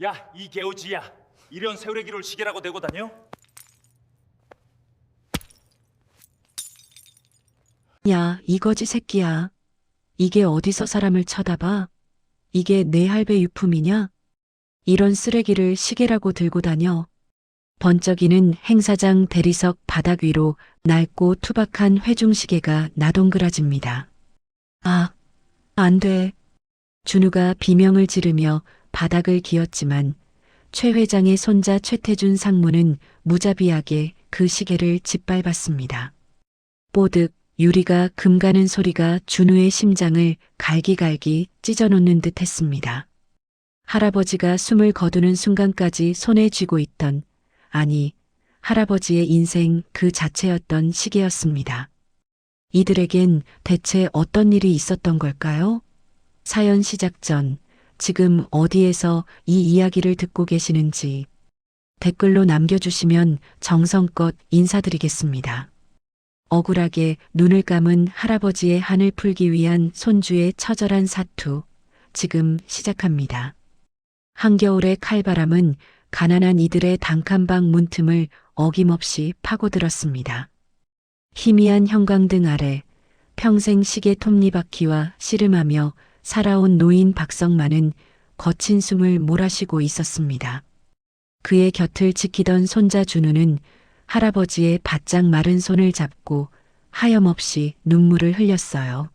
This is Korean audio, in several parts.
야, 이 개오지야. 이런 세월의 시계라고 대고 다녀? 야, 이거지 새끼야. 이게 어디서 사람을 쳐다봐? 이게 내 할배 유품이냐? 이런 쓰레기를 시계라고 들고 다녀. 번쩍이는 행사장 대리석 바닥 위로 낡고 투박한 회중시계가 나동그라집니다. 아, 안 돼. 준우가 비명을 지르며 바닥을 기었지만 최 회장의 손자 최태준 상무는 무자비하게 그 시계를 짓밟았습니다. 뽀득 유리가 금가는 소리가 준우의 심장을 갈기갈기 찢어놓는 듯 했습니다. 할아버지가 숨을 거두는 순간까지 손에 쥐고 있던, 아니, 할아버지의 인생 그 자체였던 시계였습니다. 이들에겐 대체 어떤 일이 있었던 걸까요? 사연 시작 전, 지금 어디에서 이 이야기를 듣고 계시는지 댓글로 남겨주시면 정성껏 인사드리겠습니다. 억울하게 눈을 감은 할아버지의 한을 풀기 위한 손주의 처절한 사투, 지금 시작합니다. 한겨울의 칼바람은 가난한 이들의 단칸방 문틈을 어김없이 파고들었습니다. 희미한 형광등 아래 평생 시계 톱니바퀴와 씨름하며 살아온 노인 박성만은 거친 숨을 몰아쉬고 있었습니다. 그의 곁을 지키던 손자 준우는 할아버지의 바짝 마른 손을 잡고 하염없이 눈물을 흘렸어요.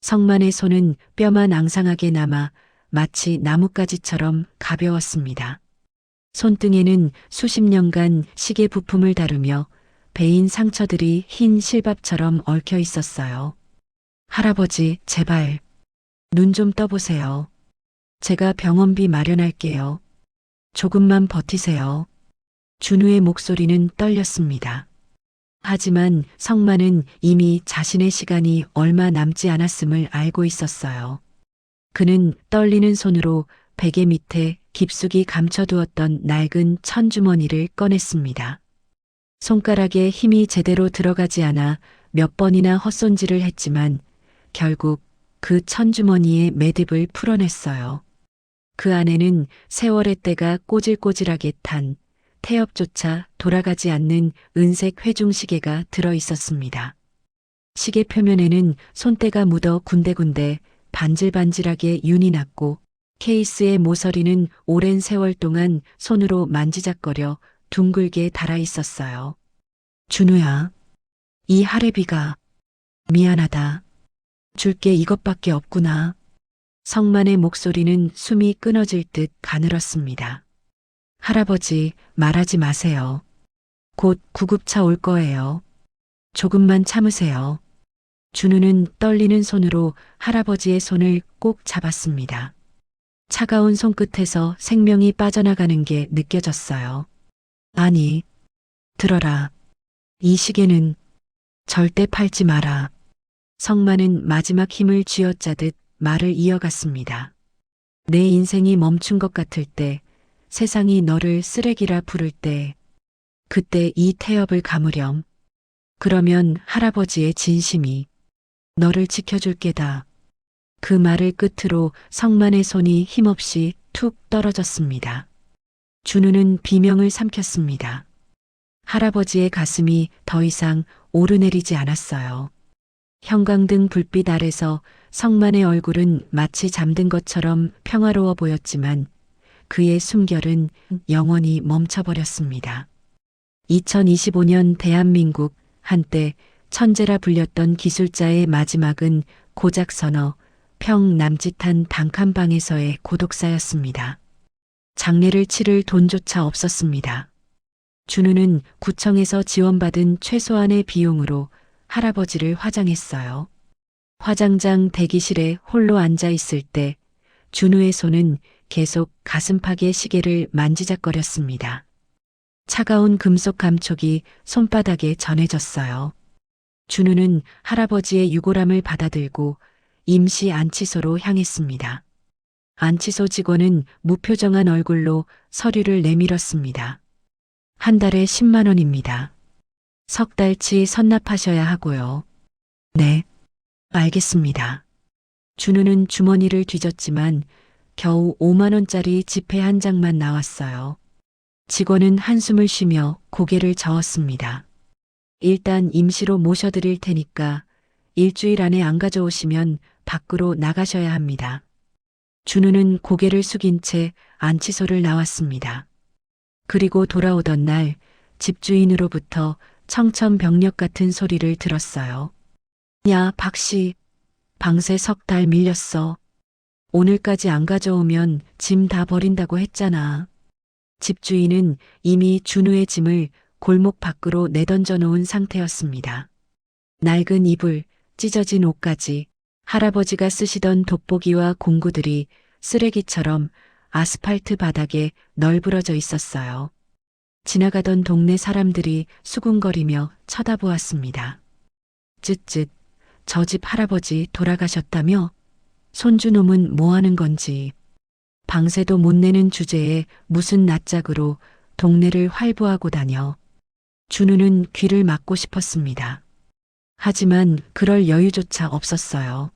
성만의 손은 뼈만 앙상하게 남아 마치 나뭇가지처럼 가벼웠습니다. 손등에는 수십 년간 시계 부품을 다루며 베인 상처들이 흰 실밥처럼 얽혀 있었어요. 할아버지, 제발 눈 좀 떠보세요. 제가 병원비 마련할게요. 조금만 버티세요. 준우의 목소리는 떨렸습니다. 하지만 성만은 이미 자신의 시간이 얼마 남지 않았음을 알고 있었어요. 그는 떨리는 손으로 베개 밑에 깊숙이 감춰두었던 낡은 천주머니를 꺼냈습니다. 손가락에 힘이 제대로 들어가지 않아 몇 번이나 헛손질을 했지만 결국 그 천주머니의 매듭을 풀어냈어요. 그 안에는 세월의 때가 꼬질꼬질하게 탄 태엽조차 돌아가지 않는 은색 회중시계가 들어 있었습니다. 시계 표면에는 손때가 묻어 군데군데 반질반질하게 윤이 났고 케이스의 모서리는 오랜 세월 동안 손으로 만지작거려 둥글게 달아 있었어요. 준우야, 이 할애비가 미안하다. 줄게 이것밖에 없구나. 성만의 목소리는 숨이 끊어질 듯 가늘었습니다. 할아버지, 말하지 마세요. 곧 구급차 올 거예요. 조금만 참으세요. 준우는 떨리는 손으로 할아버지의 손을 꼭 잡았습니다. 차가운 손끝에서 생명이 빠져나가는 게 느껴졌어요. 아니, 들어라. 이 시계는 절대 팔지 마라. 성만은 마지막 힘을 쥐어짜듯 말을 이어갔습니다. 내 인생이 멈춘 것 같을 때, 세상이 너를 쓰레기라 부를 때, 그때 이 태엽을 감으렴. 그러면 할아버지의 진심이 너를 지켜줄 게다. 그 말을 끝으로 성만의 손이 힘없이 툭 떨어졌습니다. 준우는 비명을 삼켰습니다. 할아버지의 가슴이 더 이상 오르내리지 않았어요. 형광등 불빛 아래서 성만의 얼굴은 마치 잠든 것처럼 평화로워 보였지만 그의 숨결은 영원히 멈춰버렸습니다. 2025년 대한민국, 한때 천재라 불렸던 기술자의 마지막은 고작 서너 평 남짓한 단칸방에서의 고독사였습니다. 장례를 치를 돈조차 없었습니다. 준우는 구청에서 지원받은 최소한의 비용으로 할아버지를 화장했어요. 화장장 대기실에 홀로 앉아 있을 때 준우의 손은 계속 가슴팍의 시계를 만지작거렸습니다. 차가운 금속 감촉이 손바닥에 전해졌어요. 준우는 할아버지의 유골함을 받아들고 임시 안치소로 향했습니다. 안치소 직원은 무표정한 얼굴로 서류를 내밀었습니다. 한 달에 10만 원입니다. 석 달치 선납하셔야 하고요. 네, 알겠습니다. 준우는 주머니를 뒤졌지만 겨우 5만 원짜리 지폐 한 장만 나왔어요. 직원은 한숨을 쉬며 고개를 저었습니다. 일단 임시로 모셔드릴 테니까 일주일 안에 안 가져오시면 밖으로 나가셔야 합니다. 준우는 고개를 숙인 채 안치소를 나왔습니다. 그리고 돌아오던 날 집주인으로부터 청천벽력 같은 소리를 들었어요. 야, 박씨, 방세 석 달 밀렸어. 오늘까지 안 가져오면 짐 다 버린다고 했잖아. 집주인은 이미 준우의 짐을 골목 밖으로 내던져 놓은 상태였습니다. 낡은 이불, 찢어진 옷까지 할아버지가 쓰시던 돋보기와 공구들이 쓰레기처럼 아스팔트 바닥에 널브러져 있었어요. 지나가던 동네 사람들이 수군거리며 쳐다보았습니다. 쯧쯧, 저 집 할아버지 돌아가셨다며? 손주놈은 뭐 하는 건지. 방세도 못 내는 주제에 무슨 낯짝으로 동네를 활보하고 다녀. 준우는 귀를 막고 싶었습니다. 하지만 그럴 여유조차 없었어요.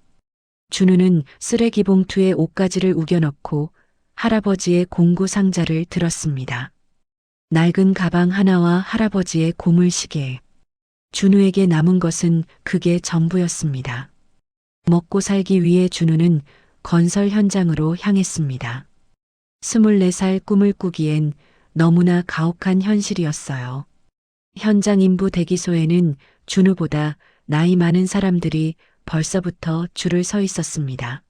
준우는 쓰레기 봉투에 옷가지를 우겨넣고 할아버지의 공구 상자를 들었습니다. 낡은 가방 하나와 할아버지의 고물시계. 준우에게 남은 것은 그게 전부였습니다. 먹고 살기 위해 준우는 건설 현장으로 향했습니다. 24살 꿈을 꾸기엔 너무나 가혹한 현실이었어요. 현장 인부 대기소에는 준우보다 나이 많은 사람들이 벌써부터 줄을 서 있었습니다.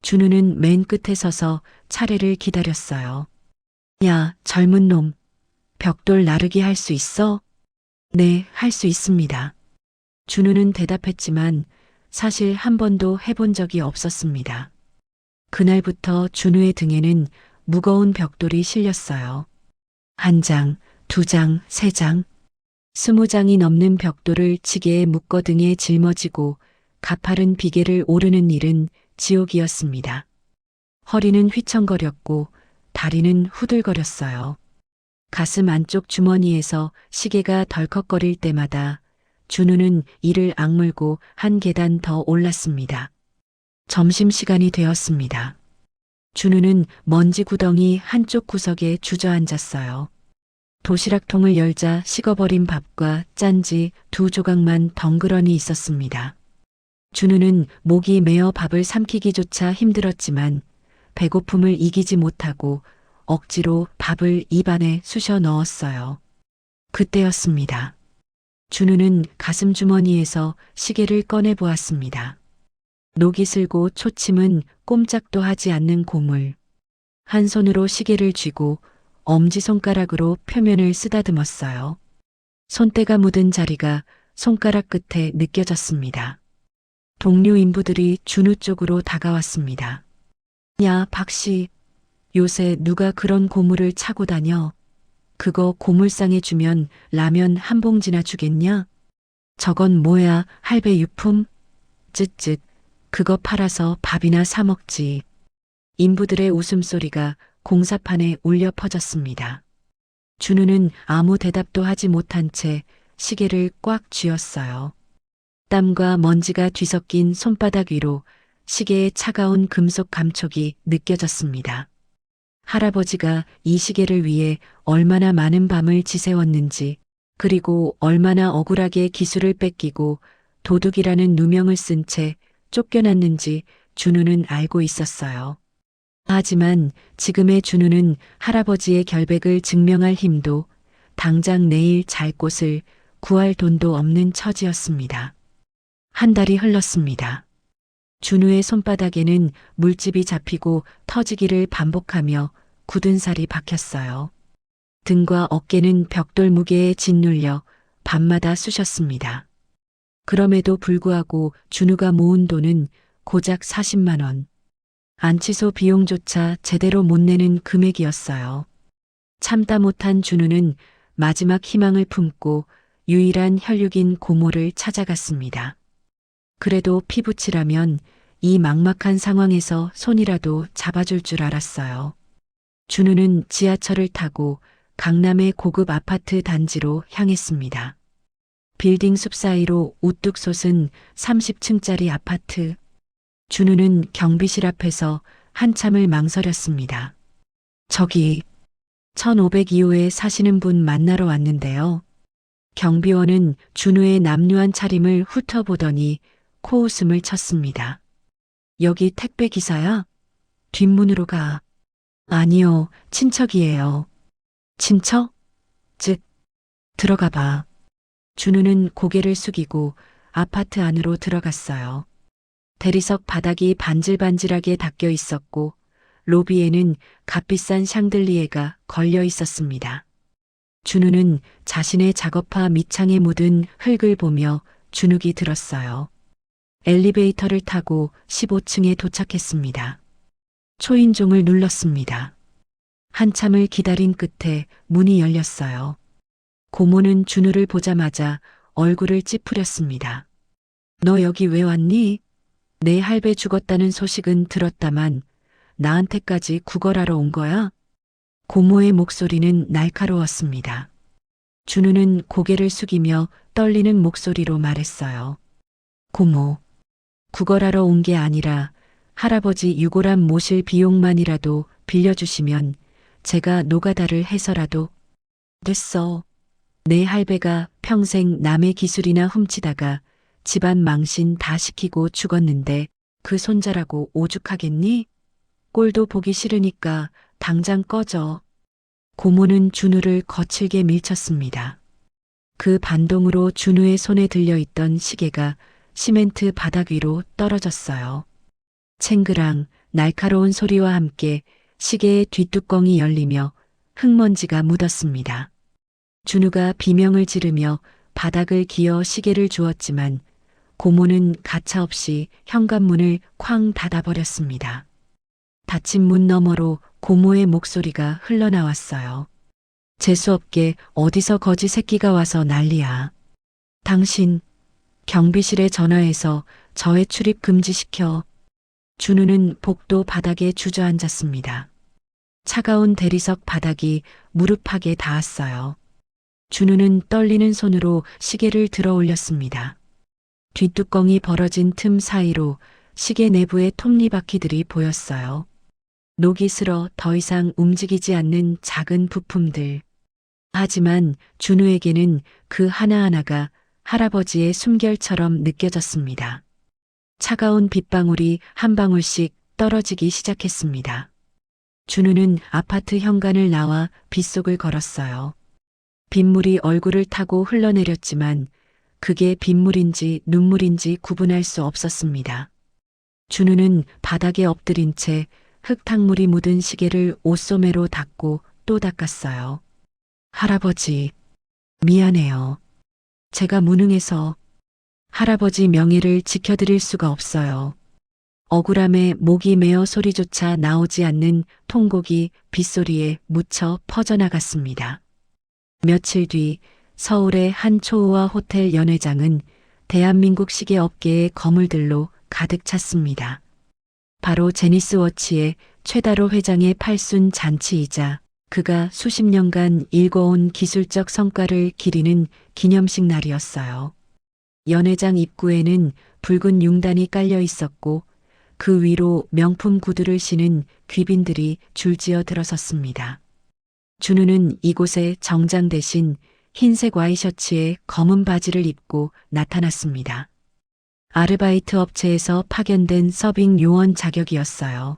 준우는 맨 끝에 서서 차례를 기다렸어요. 야, 젊은 놈, 벽돌 나르기 할 수 있어? 네, 할 수 있습니다. 준우는 대답했지만 사실 한 번도 해본 적이 없었습니다. 그날부터 준우의 등에는 무거운 벽돌이 실렸어요. 1장, 2장, 3장, 20장이 넘는 벽돌을 지게에 묶어 등에 짊어지고 가파른 비계를 오르는 일은 지옥이었습니다. 허리는 휘청거렸고 다리는 후들거렸어요. 가슴 안쪽 주머니에서 시계가 덜컥거릴 때마다 준우는 이를 악물고 한 계단 더 올랐습니다. 점심시간이 되었습니다. 준우는 먼지 구덩이 한쪽 구석에 주저앉았어요. 도시락통을 열자 식어버린 밥과 짠지 2조각만 덩그러니 있었습니다. 준우는 목이 메어 밥을 삼키기조차 힘들었지만 배고픔을 이기지 못하고 억지로 밥을 입안에 쑤셔 넣었어요. 그때였습니다. 준우는 가슴 주머니에서 시계를 꺼내 보았습니다. 녹이 슬고 초침은 꼼짝도 하지 않는 고물. 한 손으로 시계를 쥐고 엄지손가락으로 표면을 쓰다듬었어요. 손때가 묻은 자리가 손가락 끝에 느껴졌습니다. 동료 인부들이 준우 쪽으로 다가왔습니다. 야, 박씨, 요새 누가 그런 고물을 차고 다녀? 그거 고물상에 주면 라면 한 봉지나 주겠냐? 저건 뭐야, 할배 유품? 쯧쯧, 그거 팔아서 밥이나 사 먹지. 인부들의 웃음소리가 공사판에 울려 퍼졌습니다. 준우는 아무 대답도 하지 못한 채 시계를 꽉 쥐었어요. 땀과 먼지가 뒤섞인 손바닥 위로 시계의 차가운 금속 감촉이 느껴졌습니다. 할아버지가 이 시계를 위해 얼마나 많은 밤을 지새웠는지, 그리고 얼마나 억울하게 기술을 뺏기고 도둑이라는 누명을 쓴 채 쫓겨났는지 준우는 알고 있었어요. 하지만 지금의 준우는 할아버지의 결백을 증명할 힘도 당장 내일 잘 곳을 구할 돈도 없는 처지였습니다. 한 달이 흘렀습니다. 준우의 손바닥에는 물집이 잡히고 터지기를 반복하며 굳은 살이 박혔어요. 등과 어깨는 벽돌 무게에 짓눌려 밤마다 쑤셨습니다. 그럼에도 불구하고 준우가 모은 돈은 고작 40만 원. 안치소 비용조차 제대로 못 내는 금액이었어요. 참다 못한 준우는 마지막 희망을 품고 유일한 혈육인 고모를 찾아갔습니다. 그래도 피부치라면 이 막막한 상황에서 손이라도 잡아줄 줄 알았어요. 준우는 지하철을 타고 강남의 고급 아파트 단지로 향했습니다. 빌딩 숲 사이로 우뚝 솟은 30층짜리 아파트. 준우는 경비실 앞에서 한참을 망설였습니다. 저기 1502호에 사시는 분 만나러 왔는데요. 경비원은 준우의 남루한 차림을 훑어보더니 코웃음을 쳤습니다. 여기 택배 기사야? 뒷문으로 가. 아니요, 친척이에요. 친척? 즉, 들어가 봐. 준우는 고개를 숙이고 아파트 안으로 들어갔어요. 대리석 바닥이 반질반질하게 닦여 있었고 로비에는 값비싼 샹들리에가 걸려 있었습니다. 준우는 자신의 작업화 밑창에 묻은 흙을 보며 주눅이 들었어요. 엘리베이터를 타고 15층에 도착했습니다. 초인종을 눌렀습니다. 한참을 기다린 끝에 문이 열렸어요. 고모는 준우를 보자마자 얼굴을 찌푸렸습니다. 너 여기 왜 왔니? 내 할배 죽었다는 소식은 들었다만 나한테까지 구걸하러 온 거야? 고모의 목소리는 날카로웠습니다. 준우는 고개를 숙이며 떨리는 목소리로 말했어요. 고모, 구걸하러 온 게 아니라 할아버지 유골함 모실 비용만이라도 빌려주시면 제가 노가다를 해서라도. 됐어. 내 할배가 평생 남의 기술이나 훔치다가 집안 망신 다 시키고 죽었는데 그 손자라고 오죽하겠니? 꼴도 보기 싫으니까 당장 꺼져. 고모는 준우를 거칠게 밀쳤습니다. 그 반동으로 준우의 손에 들려있던 시계가 시멘트 바닥 위로 떨어졌어요. 챙그랑 날카로운 소리와 함께 시계의 뒷뚜껑이 열리며 흙먼지가 묻었습니다. 준우가 비명을 지르며 바닥을 기어 시계를 주었지만 고모는 가차없이 현관문을 쾅 닫아버렸습니다. 닫힌 문 너머로 고모의 목소리가 흘러나왔어요. 재수없게 어디서 거지 새끼가 와서 난리야. 당신 경비실에 전화해서 저의 출입 금지시켜. 준우는 복도 바닥에 주저앉았습니다. 차가운 대리석 바닥이 무릎팍에 닿았어요. 준우는 떨리는 손으로 시계를 들어 올렸습니다. 뒷뚜껑이 벌어진 틈 사이로 시계 내부의 톱니바퀴들이 보였어요. 녹이 슬어 더 이상 움직이지 않는 작은 부품들. 하지만 준우에게는 그 하나하나가 할아버지의 숨결처럼 느껴졌습니다. 차가운 빗방울이 한 방울씩 떨어지기 시작했습니다. 준우는 아파트 현관을 나와 빗속을 걸었어요. 빗물이 얼굴을 타고 흘러내렸지만 그게 빗물인지 눈물인지 구분할 수 없었습니다. 준우는 바닥에 엎드린 채 흙탕물이 묻은 시계를 옷소매로 닦고 또 닦았어요. 할아버지, 미안해요. 제가 무능해서 할아버지 명예를 지켜드릴 수가 없어요. 억울함에 목이 메어 소리조차 나오지 않는 통곡이 빗소리에 묻혀 퍼져나갔습니다. 며칠 뒤 서울의 한 초호화 호텔 연회장은 대한민국 시계 업계의 거물들로 가득 찼습니다. 바로 제니스 워치의 최다로 회장의 팔순 잔치이자 그가 수십 년간 일궈온 기술적 성과를 기리는 기념식 날이었어요. 연회장 입구에는 붉은 융단이 깔려 있었고 그 위로 명품 구두를 신은 귀빈들이 줄지어 들어섰습니다. 준우는 이곳에 정장 대신 흰색 와이셔츠에 검은 바지를 입고 나타났습니다. 아르바이트 업체에서 파견된 서빙 요원 자격이었어요.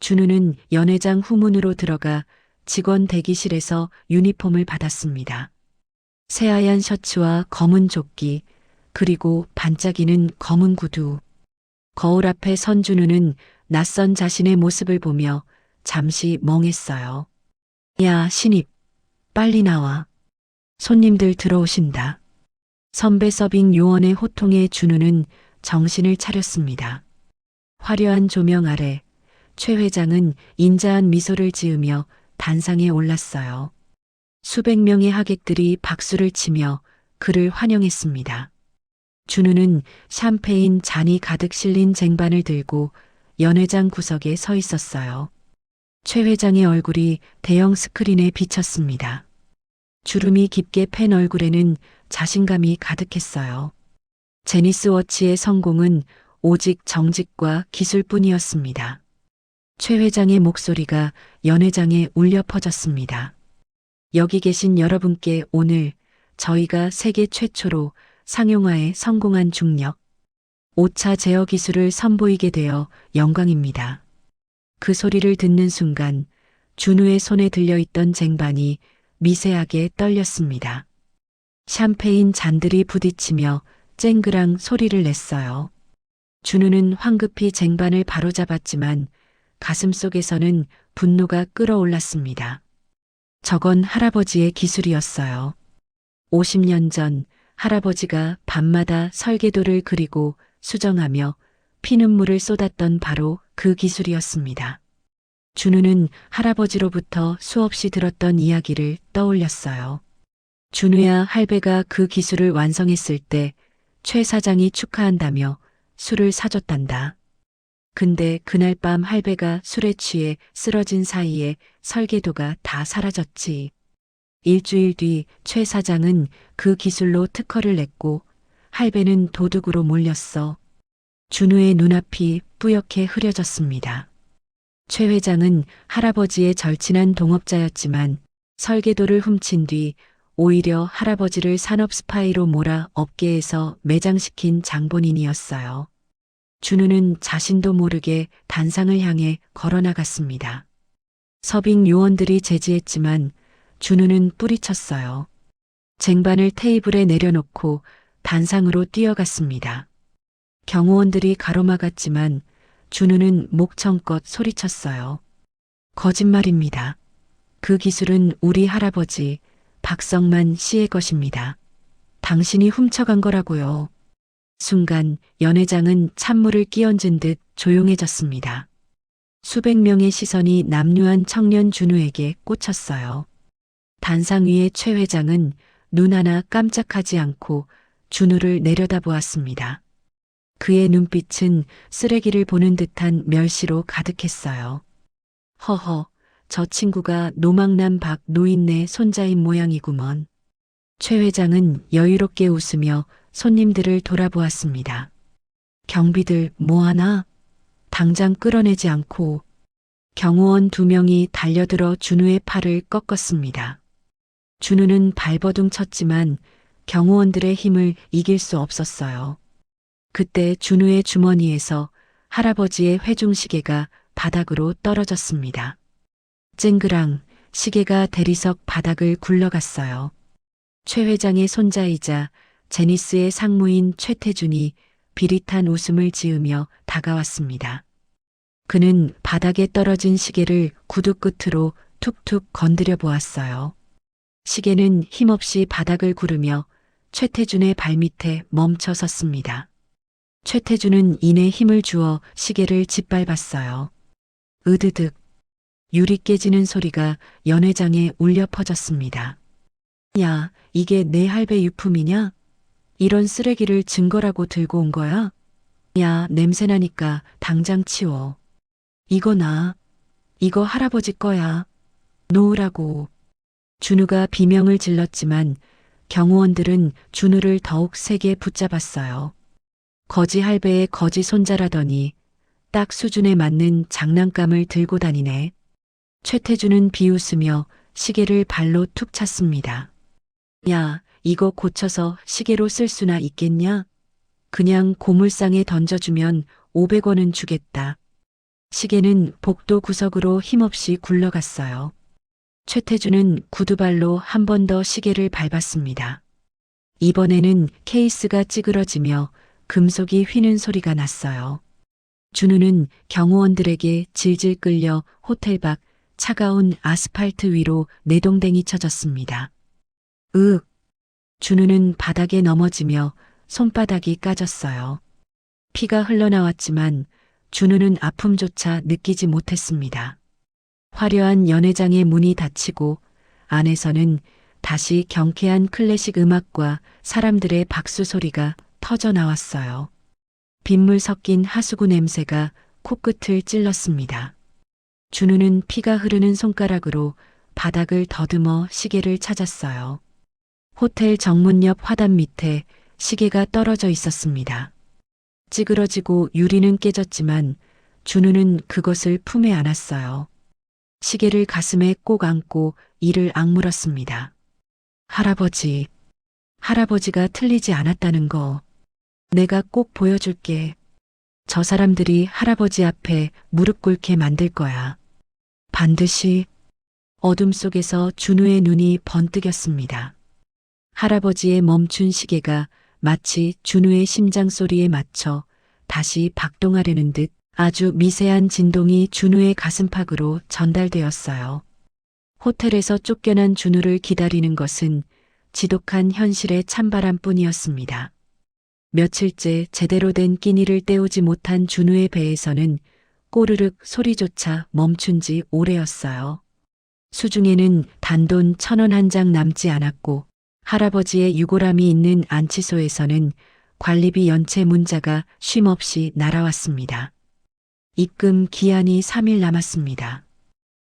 준우는 연회장 후문으로 들어가 직원 대기실에서 유니폼을 받았습니다. 새하얀 셔츠와 검은 조끼, 그리고 반짝이는 검은 구두. 거울 앞에 선 준우는 낯선 자신의 모습을 보며 잠시 멍했어요. 야, 신입, 빨리 나와. 손님들 들어오신다. 선배 서빙 요원의 호통에 준우는 정신을 차렸습니다. 화려한 조명 아래 최 회장은 인자한 미소를 지으며 단상에 올랐어요. 수백 명의 하객들이 박수를 치며 그를 환영했습니다. 준우는 샴페인 잔이 가득 실린 쟁반을 들고 연회장 구석에 서 있었어요. 최 회장의 얼굴이 대형 스크린에 비쳤습니다. 주름이 깊게 팬 얼굴에는 자신감이 가득했어요. 제니스 워치의 성공은 오직 정직과 기술뿐이었습니다. 최 회장의 목소리가 연회장에 울려 퍼졌습니다. 여기 계신 여러분께 오늘 저희가 세계 최초로 상용화에 성공한 중력 5차 제어 기술을 선보이게 되어 영광입니다. 그 소리를 듣는 순간 준우의 손에 들려있던 쟁반이 미세하게 떨렸습니다. 샴페인 잔들이 부딪히며 쨍그랑 소리를 냈어요. 준우는 황급히 쟁반을 바로잡았지만 가슴속에서는 분노가 끓어올랐습니다. 저건 할아버지의 기술이었어요. 50년 전 할아버지가 밤마다 설계도를 그리고 수정하며 피눈물을 쏟았던 바로 그 기술이었습니다. 준우는 할아버지로부터 수없이 들었던 이야기를 떠올렸어요. 준우야 할배가 그 기술을 완성했을 때 최 사장이 축하한다며 술을 사줬단다. 근데 그날 밤 할배가 술에 취해 쓰러진 사이에 설계도가 다 사라졌지. 일주일 뒤 최 사장은 그 기술로 특허를 냈고 할배는 도둑으로 몰렸어. 준우의 눈앞이 뿌옇게 흐려졌습니다. 최 회장은 할아버지의 절친한 동업자였지만 설계도를 훔친 뒤 오히려 할아버지를 산업 스파이로 몰아 업계에서 매장시킨 장본인이었어요. 준우는 자신도 모르게 단상을 향해 걸어나갔습니다. 서빙 요원들이 제지했지만 준우는 뿌리쳤어요. 쟁반을 테이블에 내려놓고 단상으로 뛰어갔습니다. 경호원들이 가로막았지만 준우는 목청껏 소리쳤어요. 거짓말입니다. 그 기술은 우리 할아버지 박성만 씨의 것입니다. 당신이 훔쳐간 거라고요. 순간 연회장은 찬물을 끼얹은 듯 조용해졌습니다. 수백 명의 시선이 남루한 청년 준우에게 꽂혔어요. 단상 위의 최 회장은 눈 하나 깜짝하지 않고 준우를 내려다보았습니다. 그의 눈빛은 쓰레기를 보는 듯한 멸시로 가득했어요. 허허, 저 친구가 노망난 박 노인네 손자인 모양이구먼. 최 회장은 여유롭게 웃으며 손님들을 돌아보았습니다. 경비들 뭐하나? 당장 끌어내지 않고 경호원 2명이 달려들어 준우의 팔을 꺾었습니다. 준우는 발버둥 쳤지만 경호원들의 힘을 이길 수 없었어요. 그때 준우의 주머니에서 할아버지의 회중시계가 바닥으로 떨어졌습니다. 쨍그랑 시계가 대리석 바닥을 굴러갔어요. 최 회장의 손자이자 제니스의 상무인 최태준이 비릿한 웃음을 지으며 다가왔습니다. 그는 바닥에 떨어진 시계를 구두 끝으로 툭툭 건드려 보았어요. 시계는 힘없이 바닥을 구르며 최태준의 발밑에 멈춰 섰습니다. 최태준은 이내 힘을 주어 시계를 짓밟았어요. 으드득. 유리 깨지는 소리가 연회장에 울려 퍼졌습니다. 야, 이게 내 할배 유품이냐? 이런 쓰레기를 증거라고 들고 온 거야? 야, 냄새나니까 당장 치워. 이거 나. 이거 할아버지 거야. 놓으라고. 준우가 비명을 질렀지만 경호원들은 준우를 더욱 세게 붙잡았어요. 거지 할배의 거지 손자라더니 딱 수준에 맞는 장난감을 들고 다니네. 최태준은 비웃으며 시계를 발로 툭 찼습니다. 야, 이거 고쳐서 시계로 쓸 수나 있겠냐? 그냥 고물상에 던져주면 500원은 주겠다. 시계는 복도 구석으로 힘없이 굴러갔어요. 최태준은 구두발로 한 번 더 시계를 밟았습니다. 이번에는 케이스가 찌그러지며 금속이 휘는 소리가 났어요. 준우는 경호원들에게 질질 끌려 호텔 밖 차가운 아스팔트 위로 내동댕이 쳐졌습니다. 으윽. 준우는 바닥에 넘어지며 손바닥이 까졌어요. 피가 흘러나왔지만 준우는 아픔조차 느끼지 못했습니다. 화려한 연회장의 문이 닫히고 안에서는 다시 경쾌한 클래식 음악과 사람들의 박수 소리가 터져 나왔어요. 빗물 섞인 하수구 냄새가 코끝을 찔렀습니다. 준우는 피가 흐르는 손가락으로 바닥을 더듬어 시계를 찾았어요. 호텔 정문 옆 화단 밑에 시계가 떨어져 있었습니다. 찌그러지고 유리는 깨졌지만 준우는 그것을 품에 안았어요. 시계를 가슴에 꼭 안고 이를 악물었습니다. 할아버지, 할아버지가 틀리지 않았다는 거 내가 꼭 보여줄게. 저 사람들이 할아버지 앞에 무릎 꿇게 만들 거야. 반드시. 어둠 속에서 준우의 눈이 번뜩였습니다. 할아버지의 멈춘 시계가 마치 준우의 심장 소리에 맞춰 다시 박동하려는 듯 아주 미세한 진동이 준우의 가슴팍으로 전달되었어요. 호텔에서 쫓겨난 준우를 기다리는 것은 지독한 현실의 찬바람뿐이었습니다. 며칠째 제대로 된 끼니를 때우지 못한 준우의 배에서는 꼬르륵 소리조차 멈춘 지 오래였어요. 수중에는 단돈 1,000원 한 장 남지 않았고 할아버지의 유골함이 있는 안치소에서는 관리비 연체 문자가 쉼없이 날아왔습니다. 입금 기한이 3일 남았습니다.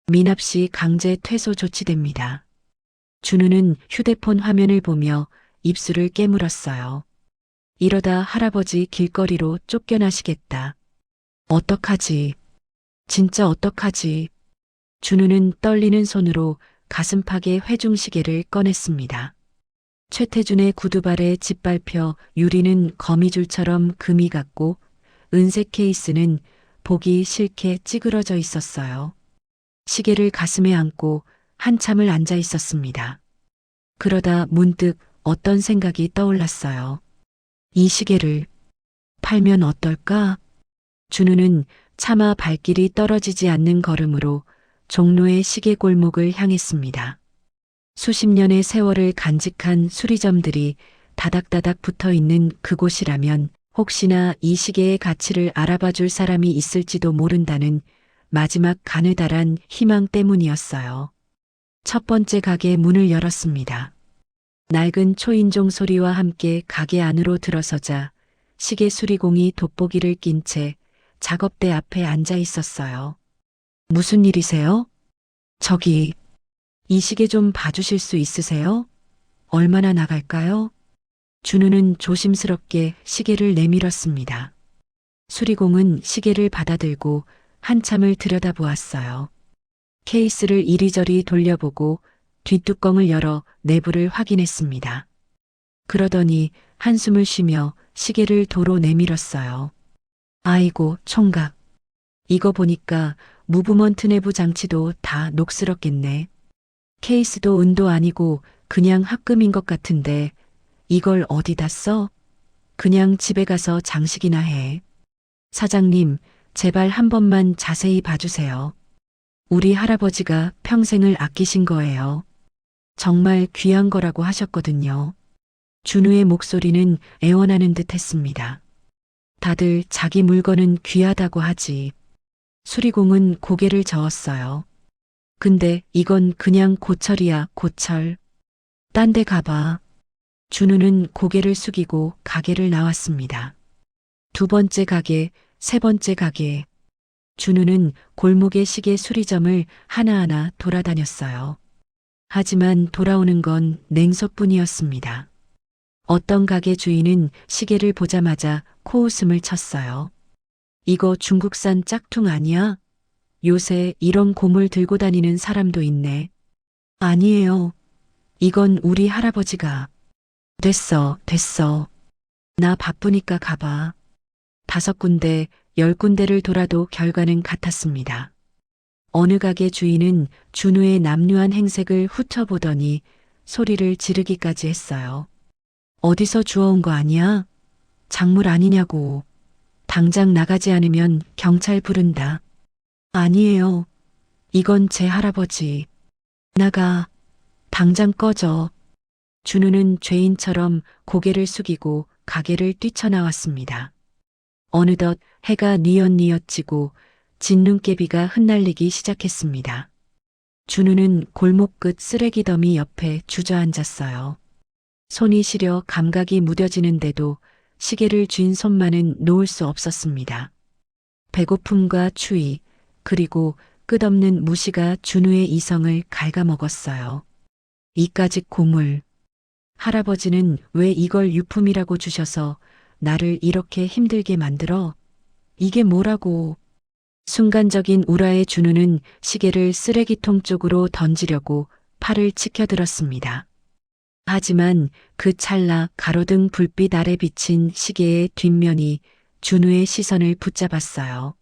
미납씨 강제 퇴소 조치됩니다. 준우는 휴대폰 화면을 보며 입술을 깨물었어요. 이러다 할아버지 길거리로 쫓겨나시겠다. 어떡하지? 진짜 어떡하지? 준우는 떨리는 손으로 가슴팍에 회중시계를 꺼냈습니다. 최태준의 구두발에 짓밟혀 유리는 거미줄처럼 금이 같고 은색 케이스는 보기 싫게 찌그러져 있었어요. 시계를 가슴에 안고 한참을 앉아 있었습니다. 그러다 문득 어떤 생각이 떠올랐어요. 이 시계를 팔면 어떨까? 준우는 차마 발길이 떨어지지 않는 걸음으로 종로의 시계 골목을 향했습니다. 수십 년의 세월을 간직한 수리점들이 다닥다닥 붙어 있는 그곳이라면 혹시나 이 시계의 가치를 알아봐 줄 사람이 있을지도 모른다는 마지막 가느다란 희망 때문이었어요. 첫 번째 가게 문을 열었습니다. 낡은 초인종 소리와 함께 가게 안으로 들어서자 시계 수리공이 돋보기를 낀 채 작업대 앞에 앉아 있었어요. 무슨 일이세요? 저기, 이 시계 좀 봐주실 수 있으세요? 얼마나 나갈까요? 준우는 조심스럽게 시계를 내밀었습니다. 수리공은 시계를 받아들고 한참을 들여다보았어요. 케이스를 이리저리 돌려보고 뒷뚜껑을 열어 내부를 확인했습니다. 그러더니 한숨을 쉬며 시계를 도로 내밀었어요. 아이고, 총각. 이거 보니까 무브먼트 내부 장치도 다 녹슬었겠네. 케이스도 은도 아니고 그냥 합금인 것 같은데 이걸 어디다 써? 그냥 집에 가서 장식이나 해. 사장님, 제발 한 번만 자세히 봐주세요. 우리 할아버지가 평생을 아끼신 거예요. 정말 귀한 거라고 하셨거든요. 준우의 목소리는 애원하는 듯 했습니다. 다들 자기 물건은 귀하다고 하지. 수리공은 고개를 저었어요. 근데 이건 그냥 고철이야, 고철. 딴 데 가봐. 준우는 고개를 숙이고 가게를 나왔습니다. 두 번째 가게, 세 번째 가게. 준우는 골목의 시계 수리점을 하나하나 돌아다녔어요. 하지만 돌아오는 건 냉소뿐이었습니다. 어떤 가게 주인은 시계를 보자마자 코웃음을 쳤어요. 이거 중국산 짝퉁 아니야? 요새 이런 고물 들고 다니는 사람도 있네. 아니에요. 이건 우리 할아버지가. 됐어, 됐어. 나 바쁘니까 가봐. 5군데, 10군데를 돌아도 결과는 같았습니다. 어느 가게 주인은 준우의 남루한 행색을 훑어보더니 소리를 지르기까지 했어요. 어디서 주워온 거 아니야? 작물 아니냐고. 당장 나가지 않으면 경찰 부른다. 아니에요. 이건 제 할아버지. 나가. 당장 꺼져. 준우는 죄인처럼 고개를 숙이고 가게를 뛰쳐나왔습니다. 어느덧 해가 뉘엿뉘엿 지고 진눈깨비가 흩날리기 시작했습니다. 준우는 골목 끝 쓰레기 더미 옆에 주저앉았어요. 손이 시려 감각이 무뎌지는데도 시계를 쥔 손만은 놓을 수 없었습니다. 배고픔과 추위, 그리고 끝없는 무시가 준우의 이성을 갉아먹었어요. 이까짓 고물. 할아버지는 왜 이걸 유품이라고 주셔서 나를 이렇게 힘들게 만들어? 이게 뭐라고? 순간적인 우라에 준우는 시계를 쓰레기통 쪽으로 던지려고 팔을 치켜들었습니다. 하지만 그 찰나 가로등 불빛 아래 비친 시계의 뒷면이 준우의 시선을 붙잡았어요.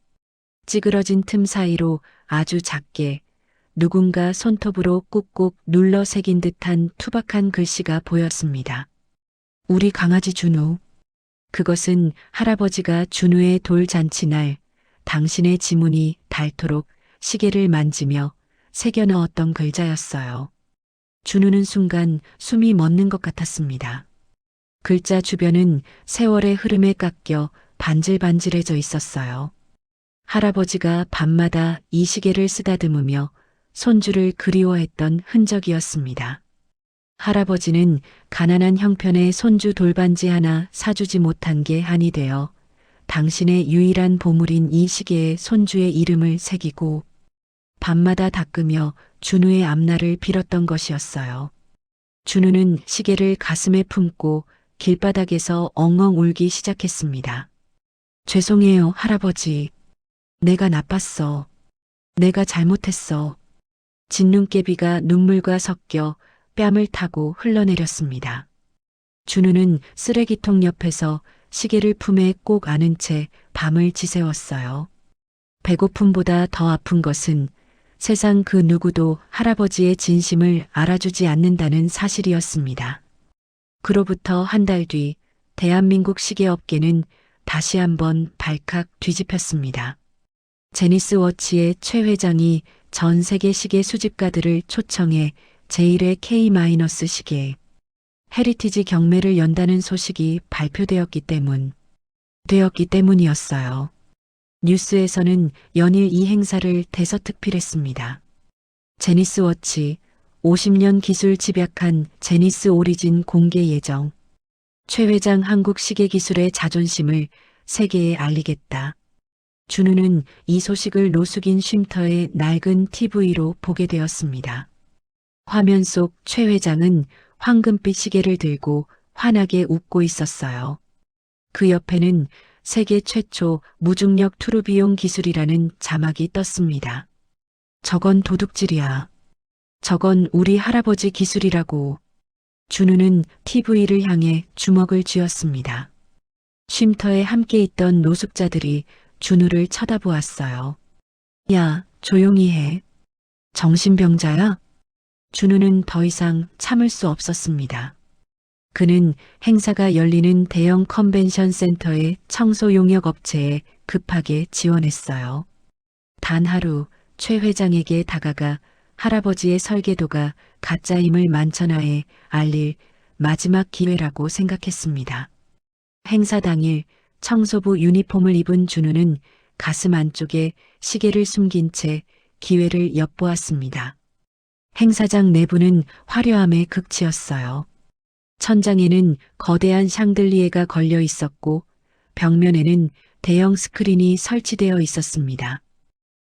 찌그러진 틈 사이로 아주 작게 누군가 손톱으로 꾹꾹 눌러 새긴 듯한 투박한 글씨가 보였습니다. 우리 강아지 준우. 그것은 할아버지가 준우의 돌잔치날 당신의 지문이 닳도록 시계를 만지며 새겨 넣었던 글자였어요. 준우는 순간 숨이 멎는 것 같았습니다. 글자 주변은 세월의 흐름에 깎여 반질반질해져 있었어요. 할아버지가 밤마다 이 시계를 쓰다듬으며 손주를 그리워했던 흔적이었습니다. 할아버지는 가난한 형편의 손주 돌반지 하나 사주지 못한 게 한이 되어 당신의 유일한 보물인 이 시계에 손주의 이름을 새기고 밤마다 닦으며 준우의 앞날을 빌었던 것이었어요. 준우는 시계를 가슴에 품고 길바닥에서 엉엉 울기 시작했습니다. 죄송해요, 할아버지. 내가 나빴어. 내가 잘못했어. 진눈깨비가 눈물과 섞여 뺨을 타고 흘러내렸습니다. 준우는 쓰레기통 옆에서 시계를 품에 꼭 안은 채 밤을 지새웠어요. 배고픔보다 더 아픈 것은 세상 그 누구도 할아버지의 진심을 알아주지 않는다는 사실이었습니다. 그로부터 한 달 뒤 대한민국 시계업계는 다시 한번 발칵 뒤집혔습니다. 제니스 워치의 최 회장이 전 세계 시계 수집가들을 초청해 제1회 K- 시계 헤리티지 경매를 연다는 소식이 발표되었기 때문이었어요. 뉴스에서는 연일 이 행사를 대서특필했습니다. 제니스 워치 50년 기술 집약한 제니스 오리진 공개 예정. 최 회장 한국 시계 기술의 자존심을 세계에 알리겠다. 준우는 이 소식을 노숙인 쉼터의 낡은 TV로 보게 되었습니다. 화면 속 최 회장은 황금빛 시계를 들고 환하게 웃고 있었어요. 그 옆에는 세계 최초 무중력 투르비용 기술이라는 자막이 떴습니다. 저건 도둑질이야. 저건 우리 할아버지 기술이라고. 준우는 TV를 향해 주먹을 쥐었습니다. 쉼터에 함께 있던 노숙자들이 준우를 쳐다보았어요. 야, 조용히 해. 정신병자야? 준우는 더 이상 참을 수 없었습니다. 그는 행사가 열리는 대형 컨벤션 센터의 청소 용역 업체에 급하게 지원했어요. 단 하루 최 회장에게 다가가 할아버지의 설계도가 가짜임을 만천하에 알릴 마지막 기회라고 생각했습니다. 행사 당일 청소부 유니폼을 입은 준우는 가슴 안쪽에 시계를 숨긴 채 기회를 엿보았습니다. 행사장 내부는 화려함의 극치였어요. 천장에는 거대한 샹들리에가 걸려 있었고 벽면에는 대형 스크린이 설치되어 있었습니다.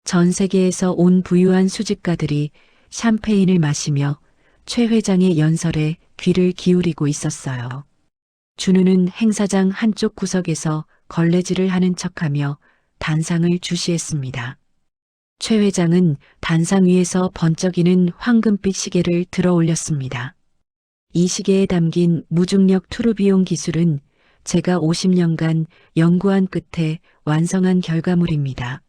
전 세계에서 온 부유한 수집가들이 샴페인을 마시며 최 회장의 연설에 귀를 기울이고 있었어요. 준우는 행사장 한쪽 구석에서 걸레질을 하는 척하며 단상을 주시했습니다. 최 회장은 단상 위에서 번쩍이는 황금빛 시계를 들어 올렸습니다. 이 시계에 담긴 무중력 투르비용 기술은 제가 50년간 연구한 끝에 완성한 결과물입니다.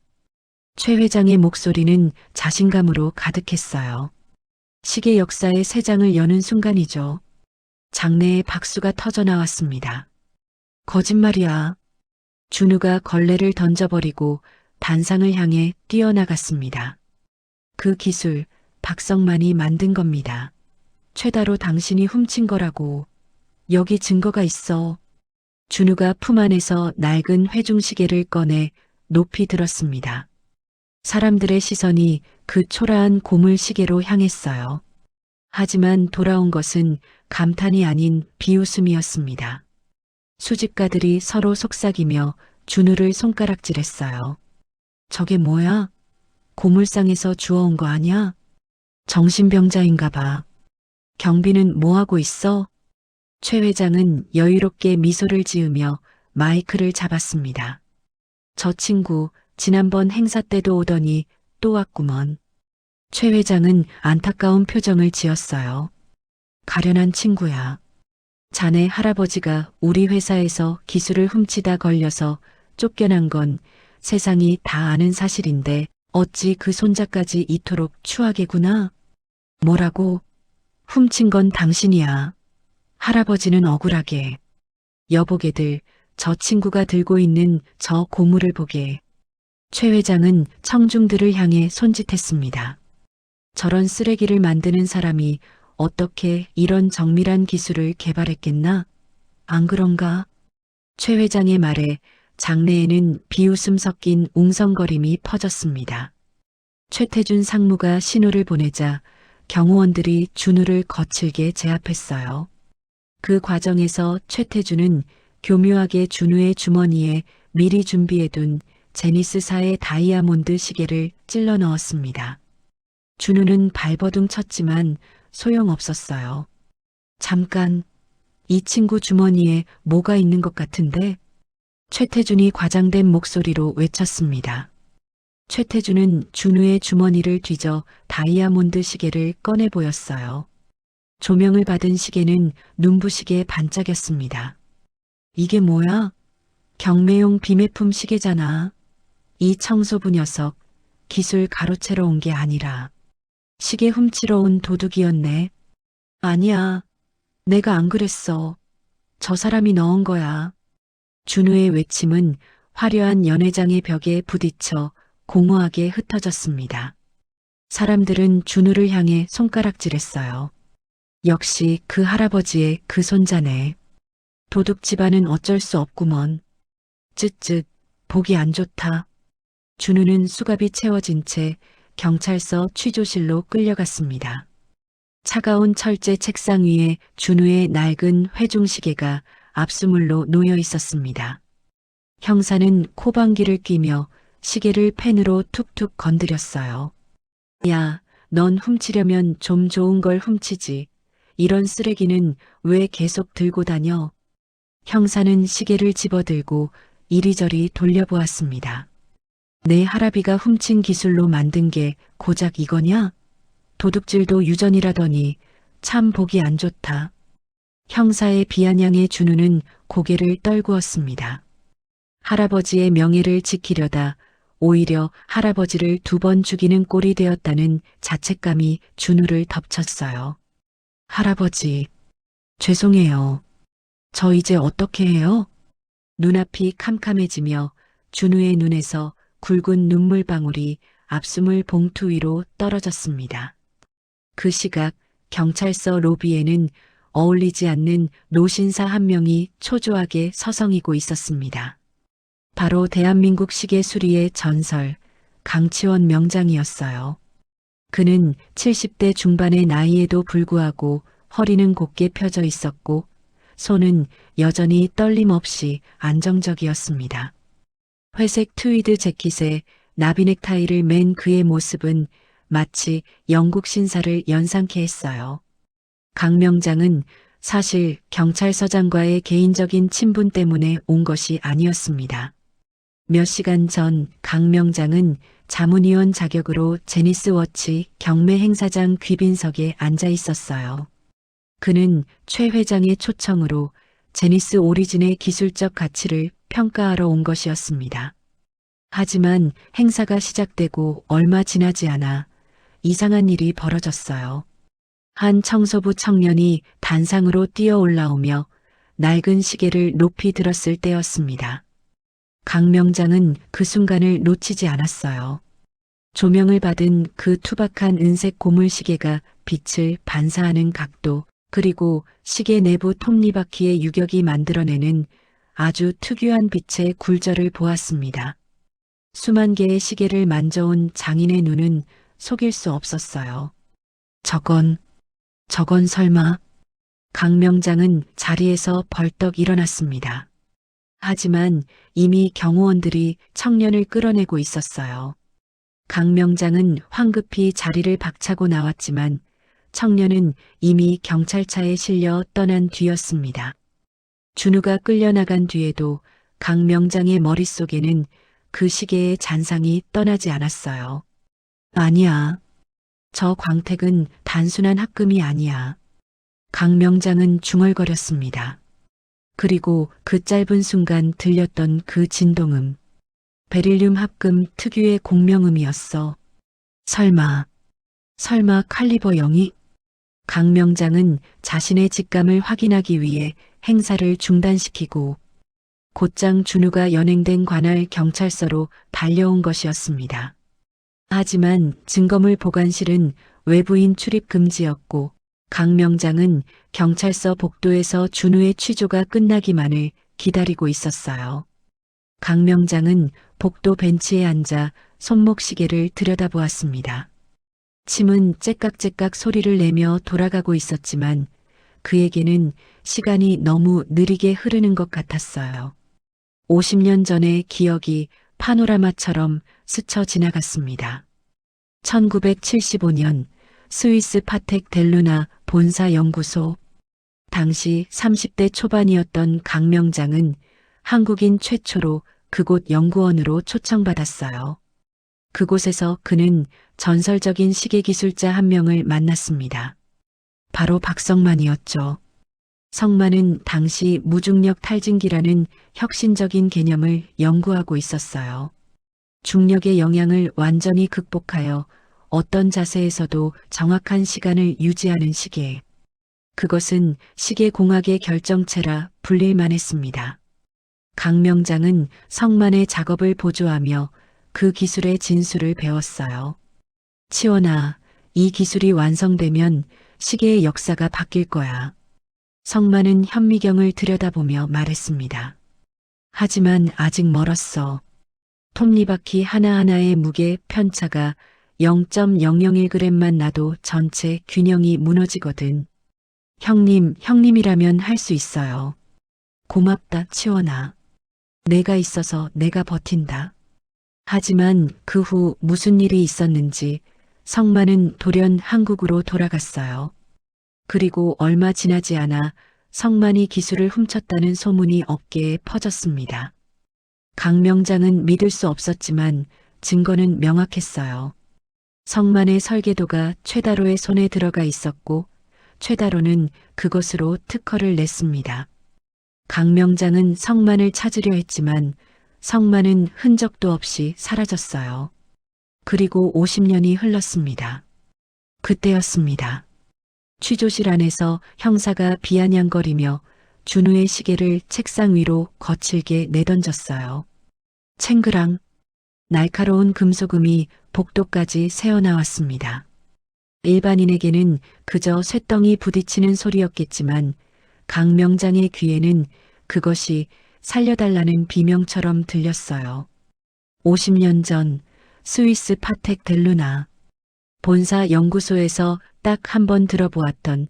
최 회장의 목소리는 자신감으로 가득했어요. 시계 역사의 새 장을 여는 순간이죠. 장내에 박수가 터져 나왔습니다. 거짓말이야. 준우가 걸레를 던져버리고 단상을 향해 뛰어나갔습니다. 그 기술 박성만이 만든 겁니다. 최다로 당신이 훔친 거라고. 여기 증거가 있어. 준우가 품 안에서 낡은 회중시계를 꺼내 높이 들었습니다. 사람들의 시선이 그 초라한 고물 시계로 향했어요. 하지만 돌아온 것은 감탄이 아닌 비웃음이었습니다. 수집가들이 서로 속삭이며 준우를 손가락질했어요. 저게 뭐야? 고물상에서 주워온 거 아니야? 정신병자인가 봐. 경비는 뭐하고 있어? 최 회장은 여유롭게 미소를 지으며 마이크를 잡았습니다. 저 친구 지난번 행사 때도 오더니 또 왔구먼. 최 회장은 안타까운 표정을 지었어요. 가련한 친구야. 자네 할아버지가 우리 회사에서 기술을 훔치다 걸려서 쫓겨난 건 세상이 다 아는 사실인데 어찌 그 손자까지 이토록 추하게구나. 뭐라고? 훔친 건 당신이야. 할아버지는 억울하게. 여보게들, 저 친구가 들고 있는 저 고물을 보게. 최 회장은 청중들을 향해 손짓했습니다. 저런 쓰레기를 만드는 사람이 어떻게 이런 정밀한 기술을 개발했겠나? 안 그런가? 최 회장의 말에 장내에는 비웃음 섞인 웅성거림이 퍼졌습니다. 최태준 상무가 신호를 보내자 경호원들이 준우를 거칠게 제압했어요. 그 과정에서 최태준은 교묘하게 준우의 주머니에 미리 준비해둔 제니스사의 다이아몬드 시계를 찔러 넣었습니다. 준우는 발버둥 쳤지만 소용없었어요. 잠깐, 이 친구 주머니에 뭐가 있는 것 같은데? 최태준이 과장된 목소리로 외쳤습니다. 최태준은 준우의 주머니를 뒤져 다이아몬드 시계를 꺼내 보였어요. 조명을 받은 시계는 눈부시게 반짝였습니다. 이게 뭐야? 경매용 비매품 시계잖아. 이 청소부 녀석, 기술 가로채러 온 게 아니라 시계 훔치러 온 도둑이었네. 아니야, 내가 안 그랬어. 저 사람이 넣은 거야. 준우의 외침은 화려한 연회장의 벽에 부딪혀 공허하게 흩어졌습니다. 사람들은 준우를 향해 손가락질했어요. 역시 그 할아버지의 그 손자네. 도둑 집안은 어쩔 수 없구먼. 쯧쯧, 보기 안 좋다. 준우는 수갑이 채워진 채 경찰서 취조실로 끌려갔습니다. 차가운 철제 책상 위에 준우의 낡은 회중시계가 압수물로 놓여 있었습니다. 형사는 코방귀를 뀌며 시계를 펜으로 툭툭 건드렸어요. 야, 넌 훔치려면 좀 좋은 걸 훔치지. 이런 쓰레기는 왜 계속 들고 다녀? 형사는 시계를 집어들고 이리저리 돌려보았습니다. 내 할아비가 훔친 기술로 만든 게 고작 이거냐? 도둑질도 유전이라더니 참 보기 안 좋다. 형사의 비아냥에 준우는 고개를 떨구었습니다. 할아버지의 명예를 지키려다 오히려 할아버지를 2번 죽이는 꼴이 되었다는 자책감이 준우를 덮쳤어요. 할아버지, 죄송해요. 저 이제 어떻게 해요? 눈앞이 캄캄해지며 준우의 눈에서 굵은 눈물방울이 압수물 봉투 위로 떨어졌습니다. 그 시각 경찰서 로비에는 어울리지 않는 노신사 한 명이 초조하게 서성이고 있었습니다. 바로 대한민국 시계 수리의 전설, 강치원 명장이었어요. 그는 70대 중반의 나이에도 불구하고 허리는 곧게 펴져 있었고 손은 여전히 떨림 없이 안정적이었습니다. 회색 트위드 재킷에 나비 넥타이를 맨 그의 모습은 마치 영국 신사를 연상케 했어요. 강 명장은 사실 경찰서장과의 개인적인 친분 때문에 온 것이 아니었습니다. 몇 시간 전 강 명장은 자문위원 자격으로 제니스 워치 경매 행사장 귀빈석에 앉아 있었어요. 그는 최 회장의 초청으로 제니스 오리진의 기술적 가치를 평가하러 온 것이었습니다. 하지만 행사가 시작되고 얼마 지나지 않아 이상한 일이 벌어졌어요. 한 청소부 청년이 단상으로 뛰어 올라오며 낡은 시계를 높이 들었을 때였습니다. 강 명장은 그 순간을 놓치지 않았어요. 조명을 받은 그 투박한 은색 고물 시계가 빛을 반사하는 각도, 그리고 시계 내부 톱니바퀴의 유격이 만들어내는 아주 특유한 빛의 굴절을 보았습니다. 수만 개의 시계를 만져온 장인의 눈은 속일 수 없었어요. 저건 설마. 강 명장은 자리에서 벌떡 일어났습니다. 하지만 이미 경호원들이 청년을 끌어내고 있었어요. 강 명장은 황급히 자리를 박차고 나왔지만 청년은 이미 경찰차에 실려 떠난 뒤였습니다. 준우가 끌려나간 뒤에도 강 명장의 머릿속에는 그 시계의 잔상이 떠나지 않았어요. 아니야. 저 광택은 단순한 합금이 아니야. 강 명장은 중얼거렸습니다. 그리고 그 짧은 순간 들렸던 그 진동음. 베릴륨 합금 특유의 공명음이었어. 설마 칼리버 0이? 강 명장은 자신의 직감을 확인하기 위해 행사를 중단시키고 곧장 준우가 연행된 관할 경찰서로 달려온 것이었습니다. 하지만 증거물 보관실은 외부인 출입 금지였고 강 명장은 경찰서 복도에서 준우의 취조가 끝나기만을 기다리고 있었어요. 강 명장은 복도 벤치에 앉아 손목시계를 들여다보았습니다. 침은 째깍째깍 소리를 내며 돌아가고 있었지만 그에게는 시간이 너무 느리게 흐르는 것 같았어요. 50년 전의 기억이 파노라마처럼 스쳐 지나갔습니다. 1975년 스위스 파텍 델루나 본사 연구소. 당시 30대 초반이었던 강 명장은 한국인 최초로 그곳 연구원으로 초청받았어요. 그곳에서 그는 전설적인 시계 기술자 한 명을 만났습니다. 바로 박성만이었죠. 성만은 당시 무중력 탈진기라는 혁신적인 개념을 연구하고 있었어요. 중력의 영향을 완전히 극복하여 어떤 자세에서도 정확한 시간을 유지하는 시계. 그것은 시계공학의 결정체라 불릴만 했습니다. 강 명장은 성만의 작업을 보조하며 그 기술의 진수를 배웠어요. 치원아, 이 기술이 완성되면 시계의 역사가 바뀔 거야. 성만은 현미경을 들여다보며 말했습니다. 하지만 아직 멀었어. 톱니바퀴 하나하나의 무게 편차가 0.001g만 나도 전체 균형이 무너지거든. 형님이라면 할 수 있어요. 고맙다, 치원아. 내가 있어서 내가 버틴다. 하지만 그 후 무슨 일이 있었는지 성만은 돌연 한국으로 돌아갔어요. 그리고 얼마 지나지 않아 성만이 기술을 훔쳤다는 소문이 업계에 퍼졌습니다. 강 명장은 믿을 수 없었지만 증거는 명확했어요. 성만의 설계도가 최다로의 손에 들어가 있었고 최다로는 그것으로 특허를 냈습니다. 강 명장은 성만을 찾으려 했지만 성만은 흔적도 없이 사라졌어요. 그리고 50년이 흘렀습니다. 그때였습니다. 취조실 안에서 형사가 비아냥거리며 준우의 시계를 책상 위로 거칠게 내던졌어요. 챙그랑 날카로운 금속음이 복도까지 새어나왔습니다. 일반인에게는 그저 쇳덩이 부딪히는 소리였겠지만 강 명장의 귀에는 그것이 살려달라는 비명처럼 들렸어요. 50년 전 스위스 파텍 델루나 본사 연구소에서 딱 한 번 들어보았던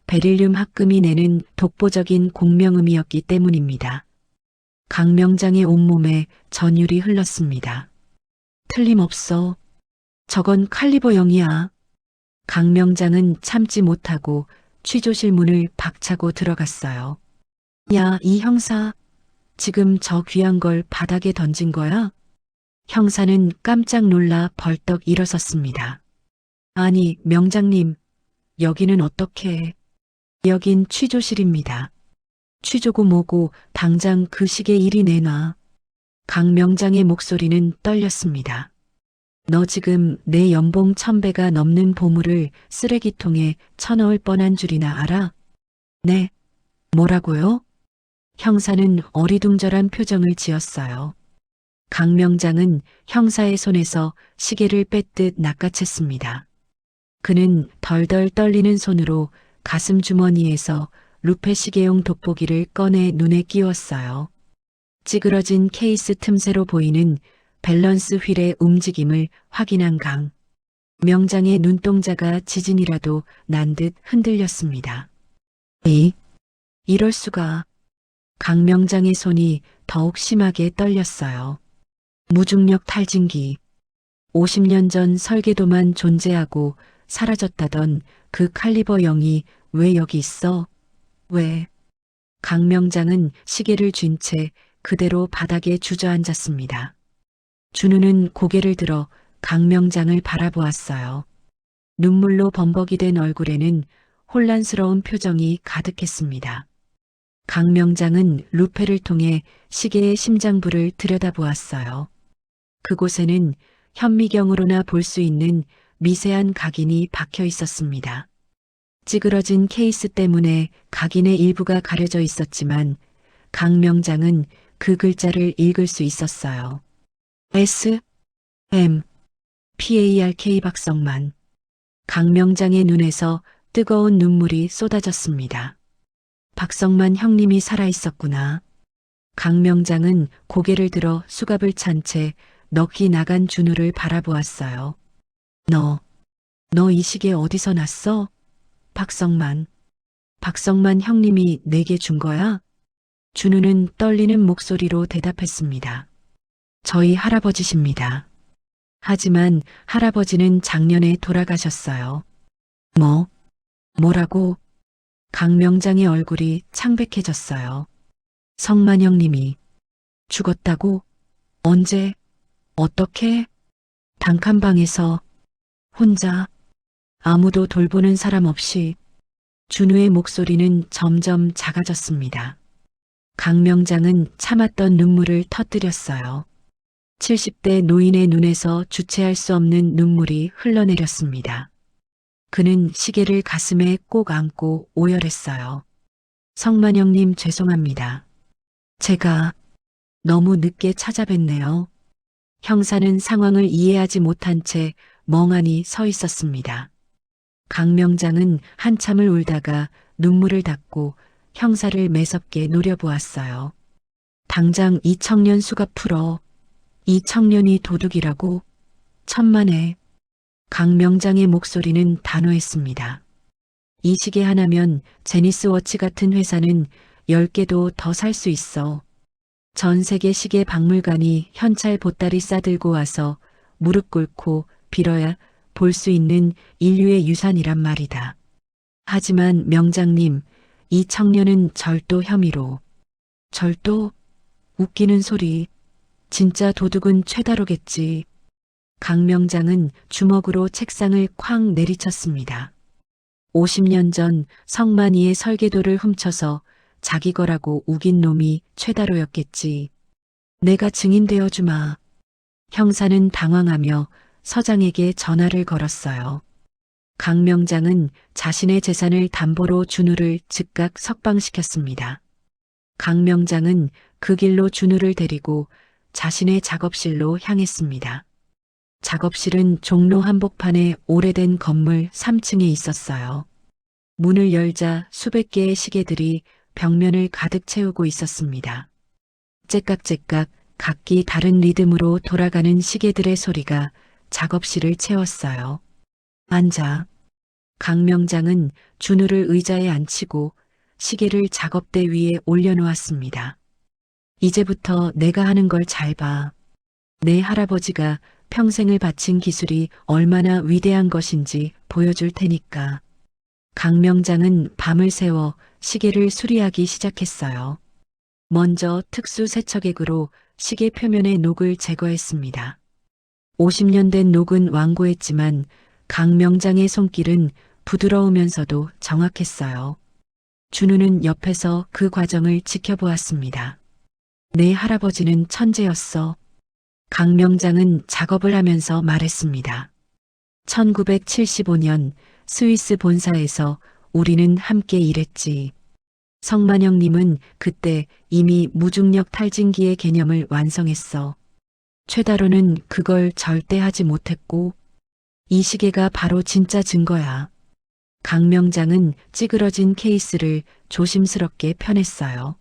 베릴륨 합금이 내는 독보적인 공명음이었기 때문입니다. 강 명장의 온몸에 전율이 흘렀습니다. 틀림없어. 저건 칼리버 0이야. 강 명장은 참지 못하고 취조실 문을 박차고 들어갔어요. 야, 이 형사. 지금 저 귀한 걸 바닥에 던진 거야? 형사는 깜짝 놀라 벌떡 일어섰습니다. 아니, 명장님, 여기는 어떻게? 여긴 취조실입니다. 취조고 뭐고 당장 그 시계 이리 내놔. 강 명장의 목소리는 떨렸습니다. 너 지금 내 연봉 1000배가 넘는 보물을 쓰레기통에 쳐넣을 뻔한 줄이나 알아? 네. 뭐라고요? 형사는 어리둥절한 표정을 지었어요. 강 명장은 형사의 손에서 시계를 뺏듯 낚아챘습니다. 그는 덜덜 떨리는 손으로 가슴 주머니에서 루페 시계용 돋보기를 꺼내 눈에 끼웠어요. 찌그러진 케이스 틈새로 보이는 밸런스 휠의 움직임을 확인한 강 명장의 눈동자가 지진이라도 난 듯 흔들렸습니다. 이럴 수가. 강 명장의 손이 더욱 심하게 떨렸어요. 무중력 탈진기. 50년 전 설계도만 존재하고 사라졌다던 그 칼리버 0이 왜 여기 있어? 왜? 강 명장은 시계를 쥔 채 그대로 바닥에 주저앉았습니다. 준우는 고개를 들어 강명장을 바라보았어요. 눈물로 범벅이 된 얼굴에는 혼란스러운 표정이 가득했습니다. 강명장은 루페를 통해 시계의 심장부를 들여다보았어요. 그곳에는 현미경으로나 볼 수 있는 미세한 각인이 박혀 있었습니다. 찌그러진 케이스 때문에 각인의 일부가 가려져 있었지만 강명장은 그 글자를 읽을 수 있었어요. S, M, PARK 박성만. 강명장의 눈에서 뜨거운 눈물이 쏟아졌습니다. 박성만 형님이 살아있었구나. 강명장은 고개를 들어 수갑을 찬 채 넋이 나간 준우를 바라보았어요. 너 이 시계 어디서 났어? 박성만 형님이 내게 준 거야? 준우는 떨리는 목소리로 대답했습니다. 저희 할아버지십니다. 하지만 할아버지는 작년에 돌아가셨어요. 뭐라고? 강명장의 얼굴이 창백해졌어요. 성만 형님이 죽었다고? 언제? 어떻게? 단칸방에서 혼자 아무도 돌보는 사람 없이. 준우의 목소리는 점점 작아졌습니다. 강명장은 참았던 눈물을 터뜨렸어요. 70대 노인의 눈에서 주체할 수 없는 눈물이 흘러내렸습니다. 그는 시계를 가슴에 꼭 안고 오열했어요. 성만 형님 죄송합니다. 제가 너무 늦게 찾아뵀네요. 형사는 상황을 이해하지 못한 채 멍하니 서 있었습니다. 강명장은 한참을 울다가 눈물을 닦고 형사를 매섭게 노려보았어요. 당장 이 청년 수갑 풀어. 이 청년이 도둑이라고? 천만에. 강명장의 목소리는 단호했습니다. 이 시계 하나면 제니스 워치 같은 회사는 10개도 더 살 수 있어. 전 세계 시계 박물관이 현찰 보따리 싸들고 와서 무릎 꿇고 빌어야 볼 수 있는 인류의 유산이란 말이다. 하지만 명장님, 이 청년은 절도 혐의로. 절도? 웃기는 소리. 진짜 도둑은 최다로겠지. 강명장은 주먹으로 책상을 쾅 내리쳤습니다. 50년 전 성만이의 설계도를 훔쳐서 자기 거라고 우긴 놈이 최다로였겠지. 내가 증인되어 주마. 형사는 당황하며 서장에게 전화를 걸었어요. 강명장은 자신의 재산을 담보로 준우를 즉각 석방시켰습니다. 강명장은 그 길로 준우를 데리고 자신의 작업실로 향했습니다. 작업실은 종로 한복판의 오래된 건물 3층에 있었어요. 문을 열자 수백 개의 시계들이 벽면을 가득 채우고 있었습니다. 째깍째깍 각기 다른 리듬으로 돌아가는 시계들의 소리가 작업실을 채웠어요. 앉아. 강명장은 준우를 의자에 앉히고 시계를 작업대 위에 올려놓았습니다. 이제부터 내가 하는 걸 잘 봐. 내 할아버지가 평생을 바친 기술이 얼마나 위대한 것인지 보여줄 테니까. 강명장은 밤을 새워 시계를 수리하기 시작했어요. 먼저 특수 세척액으로 시계 표면의 녹을 제거했습니다. 50년 된 녹은 완고했지만 강명장의 손길은 부드러우면서도 정확했어요. 준우는 옆에서 그 과정을 지켜보았습니다. 내 할아버지는 천재였어. 강명장은 작업을 하면서 말했습니다. 1975년 스위스 본사에서 우리는 함께 일했지. 성만형님은 그때 이미 무중력 탈진기의 개념을 완성했어. 최다로는 그걸 절대 하지 못했고 이 시계가 바로 진짜 증거야. 강명장은 찌그러진 케이스를 조심스럽게 펴냈어요.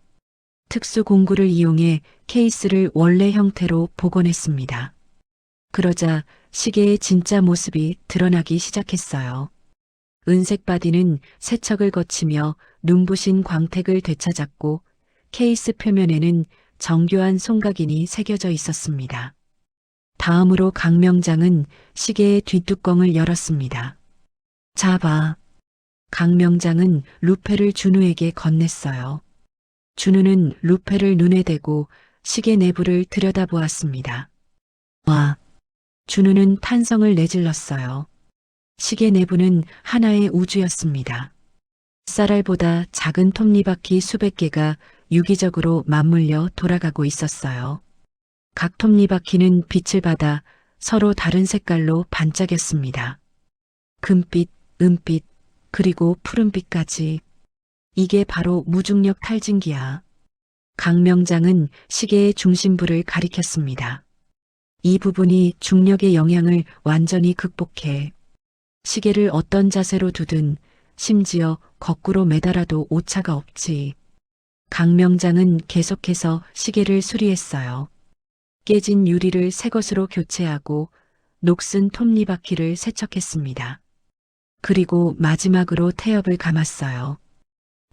특수 공구를 이용해 케이스를 원래 형태로 복원했습니다. 그러자 시계의 진짜 모습이 드러나기 시작했어요. 은색 바디는 세척을 거치며 눈부신 광택을 되찾았고 케이스 표면에는 정교한 손각인이 새겨져 있었습니다. 다음으로 강명장은 시계의 뒷뚜껑을 열었습니다. 자 봐. 강명장은 루페를 준우에게 건넸어요. 준우는 루페를 눈에 대고 시계 내부를 들여다보았습니다. 와. 준우는 탄성을 내질렀어요. 시계 내부는 하나의 우주였습니다. 쌀알보다 작은 톱니바퀴 수백 개가 유기적으로 맞물려 돌아가고 있었어요. 각 톱니바퀴는 빛을 받아 서로 다른 색깔로 반짝였습니다. 금빛, 은빛, 그리고 푸른빛까지. 이게 바로 무중력 탈진기야. 강명장은 시계의 중심부를 가리켰습니다. 이 부분이 중력의 영향을 완전히 극복해 시계를 어떤 자세로 두든 심지어 거꾸로 매달아도 오차가 없지. 강명장은 계속해서 시계를 수리했어요. 깨진 유리를 새 것으로 교체하고 녹슨 톱니바퀴를 세척했습니다. 그리고 마지막으로 태엽을 감았어요.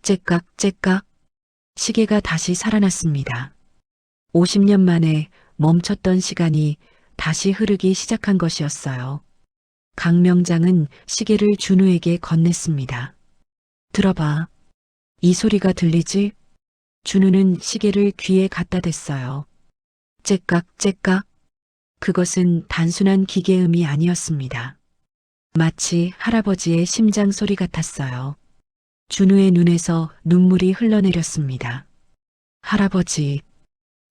째깍 째깍. 시계가 다시 살아났습니다. 50년 만에 멈췄던 시간이 다시 흐르기 시작한 것이었어요. 강명장은 시계를 준우에게 건넸습니다. 들어봐. 이 소리가 들리지? 준우는 시계를 귀에 갖다 댔어요. 째깍 째깍. 그것은 단순한 기계음이 아니었습니다. 마치 할아버지의 심장 소리 같았어요. 준우의 눈에서 눈물이 흘러내렸습니다. 할아버지.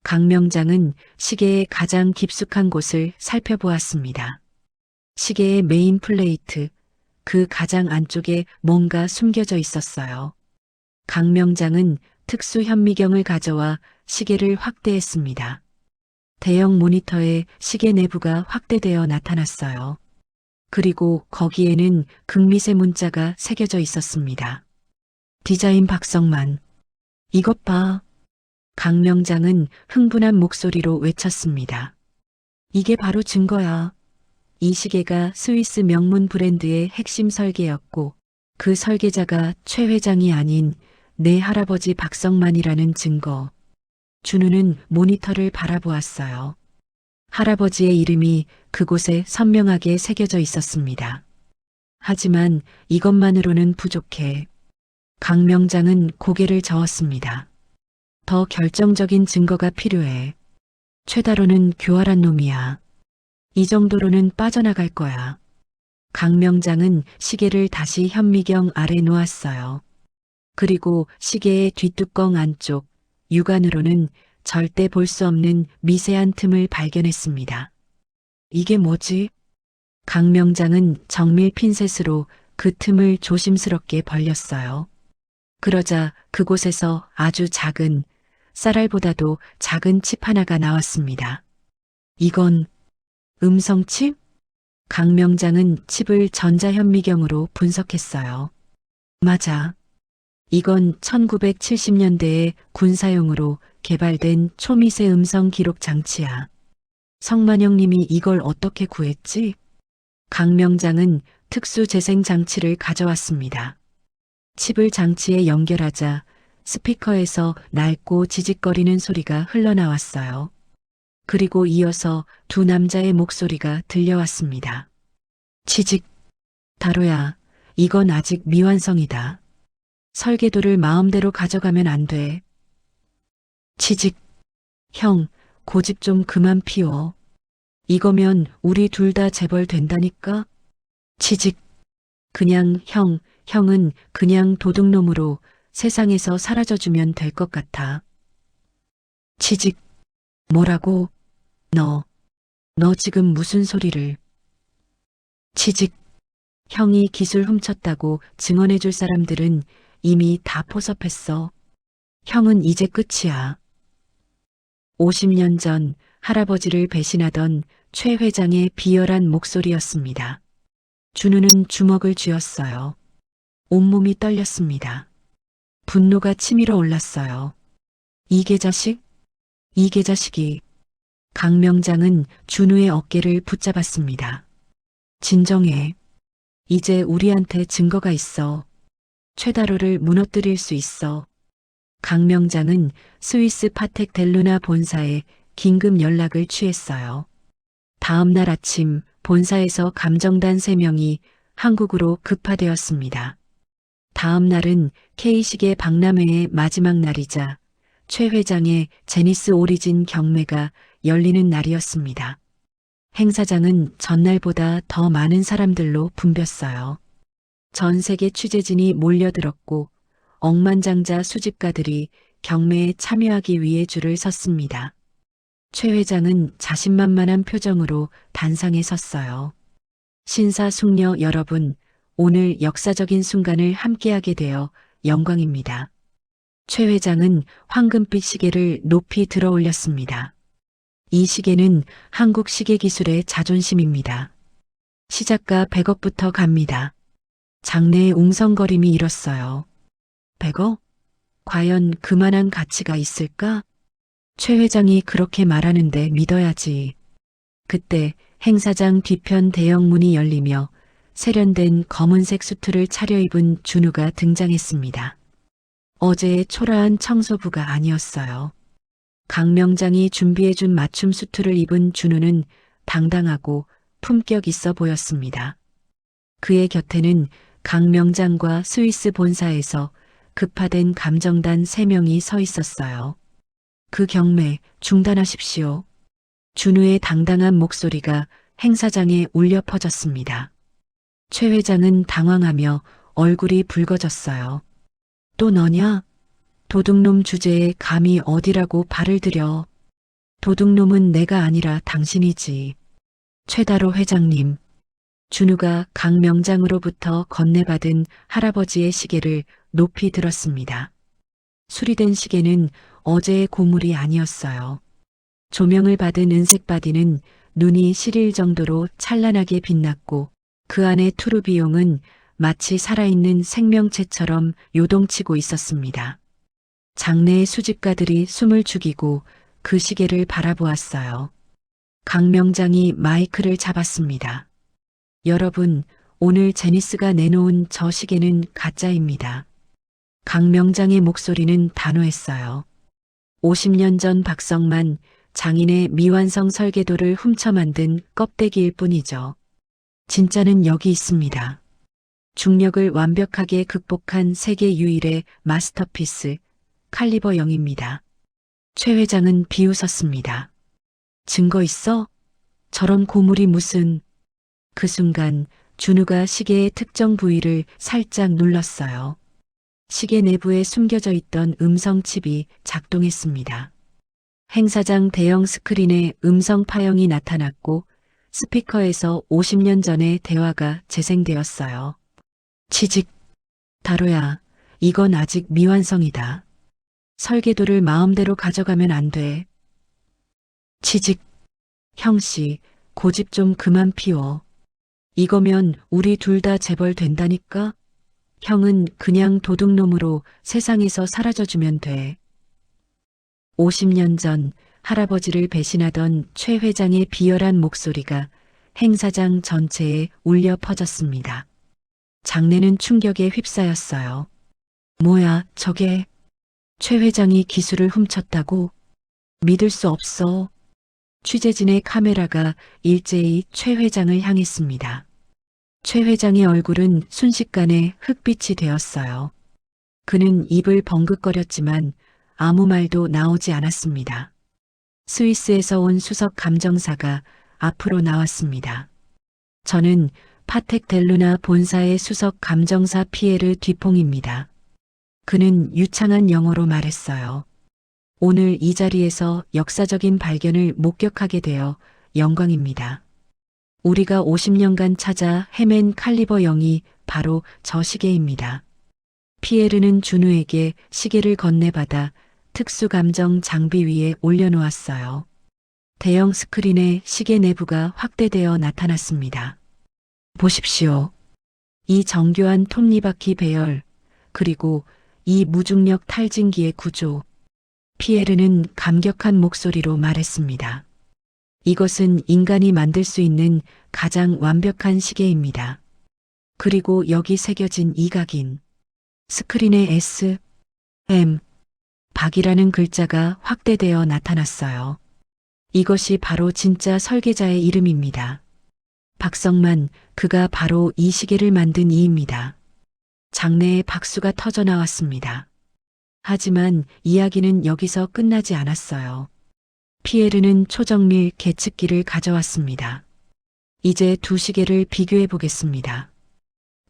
강명장은 시계의 가장 깊숙한 곳을 살펴보았습니다. 시계의 메인 플레이트, 그 가장 안쪽에 뭔가 숨겨져 있었어요. 강명장은 특수 현미경을 가져와 시계를 확대했습니다. 대형 모니터에 시계 내부가 확대되어 나타났어요. 그리고 거기에는 극미세 문자가 새겨져 있었습니다. 디자인 박성만. 이것 봐. 강명장은 흥분한 목소리로 외쳤습니다. 이게 바로 증거야. 이 시계가 스위스 명문 브랜드의 핵심 설계였고 그 설계자가 최 회장이 아닌 내 할아버지 박성만이라는 증거. 준우는 모니터를 바라보았어요. 할아버지의 이름이 그곳에 선명하게 새겨져 있었습니다. 하지만 이것만으로는 부족해. 강명장은 고개를 저었습니다. 더 결정적인 증거가 필요해. 최다로는 교활한 놈이야. 이 정도로는 빠져나갈 거야. 강명장은 시계를 다시 현미경 아래 놓았어요. 그리고 시계의 뒷뚜껑 안쪽, 육안으로는 절대 볼 수 없는 미세한 틈을 발견했습니다. 이게 뭐지? 강명장은 정밀 핀셋으로 그 틈을 조심스럽게 벌렸어요. 그러자 그곳에서 아주 작은, 쌀알보다도 작은 칩 하나가 나왔습니다. 이건 음성칩? 강명장은 칩을 전자현미경으로 분석했어요. 맞아. 이건 1970년대에 군사용으로 개발된 초미세 음성 기록 장치야. 성만영 님이 이걸 어떻게 구했지? 강명장은 특수 재생 장치를 가져왔습니다. 칩을 장치에 연결하자 스피커에서 낡고 지직거리는 소리가 흘러나왔어요. 그리고 이어서 두 남자의 목소리가 들려왔습니다. 지직. 다로야, 이건 아직 미완성이다. 설계도를 마음대로 가져가면 안 돼. 지직. 형, 고집 좀 그만 피워. 이거면 우리 둘 다 재벌 된다니까? 지직. 그냥 형은 그냥 도둑놈으로 세상에서 사라져주면 될 것 같아. 지직. 뭐라고? 너 지금 무슨 소리를? 지직. 형이 기술 훔쳤다고 증언해줄 사람들은 이미 다 포섭했어. 형은 이제 끝이야. 50년 전 할아버지를 배신하던 최 회장의 비열한 목소리였습니다. 준우는 주먹을 쥐었어요. 온몸이 떨렸습니다. 분노가 치밀어 올랐어요. 이게 자식이. 강명장은 준우의 어깨를 붙잡았습니다. 진정해. 이제 우리한테 증거가 있어. 최다로를 무너뜨릴 수 있어. 강명장은 스위스 파텍 델루나 본사에 긴급 연락을 취했어요. 다음 날 아침 본사에서 감정단 3명이 한국으로 급파되었습니다. 다음 날은 K시계 박람회의 마지막 날이자 최 회장의 제니스 오리진 경매가 열리는 날이었습니다. 행사장은 전날보다 더 많은 사람들로 붐볐어요. 전 세계 취재진이 몰려들었고 억만장자 수집가들이 경매에 참여하기 위해 줄을 섰습니다. 최 회장은 자신만만한 표정으로 단상에 섰어요. 신사숙녀 여러분, 오늘 역사적인 순간을 함께하게 되어 영광입니다. 최 회장은 황금빛 시계를 높이 들어 올렸습니다. 이 시계는 한국 시계 기술의 자존심입니다. 시작가 100억부터 갑니다. 장내의 웅성거림이 일었어요. 100억? 과연 그만한 가치가 있을까? 최 회장이 그렇게 말하는데 믿어야지. 그때 행사장 뒤편 대형문이 열리며 세련된 검은색 수트를 차려입은 준우가 등장했습니다. 어제의 초라한 청소부가 아니었어요. 강 명장이 준비해준 맞춤 수트를 입은 준우는 당당하고 품격 있어 보였습니다. 그의 곁에는 강 명장과 스위스 본사에서 급파된 감정단 3명이 서 있었어요. 그 경매 중단하십시오. 준우의 당당한 목소리가 행사장에 울려 퍼졌습니다. 최 회장은 당황하며 얼굴이 붉어졌어요. 또 너냐? 도둑놈 주제에 감히 어디라고 발을 들여. 도둑놈은 내가 아니라 당신이지. 최다로 회장님. 준우가 강 명장으로부터 건네받은 할아버지의 시계를 높이 들었습니다. 수리된 시계는 어제의 고물이 아니었어요. 조명을 받은 은색 바디는 눈이 시릴 정도로 찬란하게 빛났고 그 안의 투르비용은 마치 살아있는 생명체처럼 요동치고 있었습니다. 장내의 수집가들이 숨을 죽이고 그 시계를 바라보았어요. 강 명장이 마이크를 잡았습니다. 여러분, 오늘 제니스가 내놓은 저 시계는 가짜입니다. 강 명장의 목소리는 단호했어요. 50년 전 박성만 장인의 미완성 설계도를 훔쳐 만든 껍데기일 뿐이죠. 진짜는 여기 있습니다. 중력을 완벽하게 극복한 세계 유일의 마스터피스, 칼리버 0입니다. 최 회장은 비웃었습니다. 증거 있어? 저런 고물이 무슨... 그 순간 준우가 시계의 특정 부위를 살짝 눌렀어요. 시계 내부에 숨겨져 있던 음성 칩이 작동했습니다. 행사장 대형 스크린에 음성 파형이 나타났고 스피커에서 50년 전의 대화가 재생되었어요. 치직, 다로야, 이건 아직 미완성이다. 설계도를 마음대로 가져가면 안 돼. 치직, 형씨, 고집 좀 그만 피워. 이거면 우리 둘 다 재벌 된다니까? 형은 그냥 도둑놈으로 세상에서 사라져주면 돼. 50년 전 할아버지를 배신하던 최 회장의 비열한 목소리가 행사장 전체에 울려 퍼졌습니다. 장내는 충격에 휩싸였어요. 뭐야, 저게... 최 회장이 기술을 훔쳤다고? 믿을 수 없어. 취재진의 카메라가 일제히 최 회장을 향했습니다. 최 회장의 얼굴은 순식간에 흑빛이 되었어요. 그는 입을 벙긋거렸지만 아무 말도 나오지 않았습니다. 스위스에서 온 수석 감정사가 앞으로 나왔습니다. 저는 파텍 델루나 본사의 수석 감정사 피에르 뒤퐁입니다. 그는 유창한 영어로 말했어요. 오늘 이 자리에서 역사적인 발견을 목격하게 되어 영광입니다. 우리가 50년간 찾아 헤맨 칼리버 0이 바로 저 시계입니다. 피에르는 준우에게 시계를 건네받아 특수감정 장비 위에 올려놓았어요. 대형 스크린에 시계 내부가 확대되어 나타났습니다. 보십시오. 이 정교한 톱니바퀴 배열, 그리고 이 무중력 탈진기의 구조. 피에르는 감격한 목소리로 말했습니다. 이것은 인간이 만들 수 있는 가장 완벽한 시계입니다. 그리고 여기 새겨진 이 각인. 스크린에 S, M, 박이라는 글자가 확대되어 나타났어요. 이것이 바로 진짜 설계자의 이름입니다. 박성만, 그가 바로 이 시계를 만든 이입니다. 장내에 박수가 터져 나왔습니다. 하지만 이야기는 여기서 끝나지 않았어요. 피에르는 초정밀 계측기를 가져왔습니다. 이제 두 시계를 비교해 보겠습니다.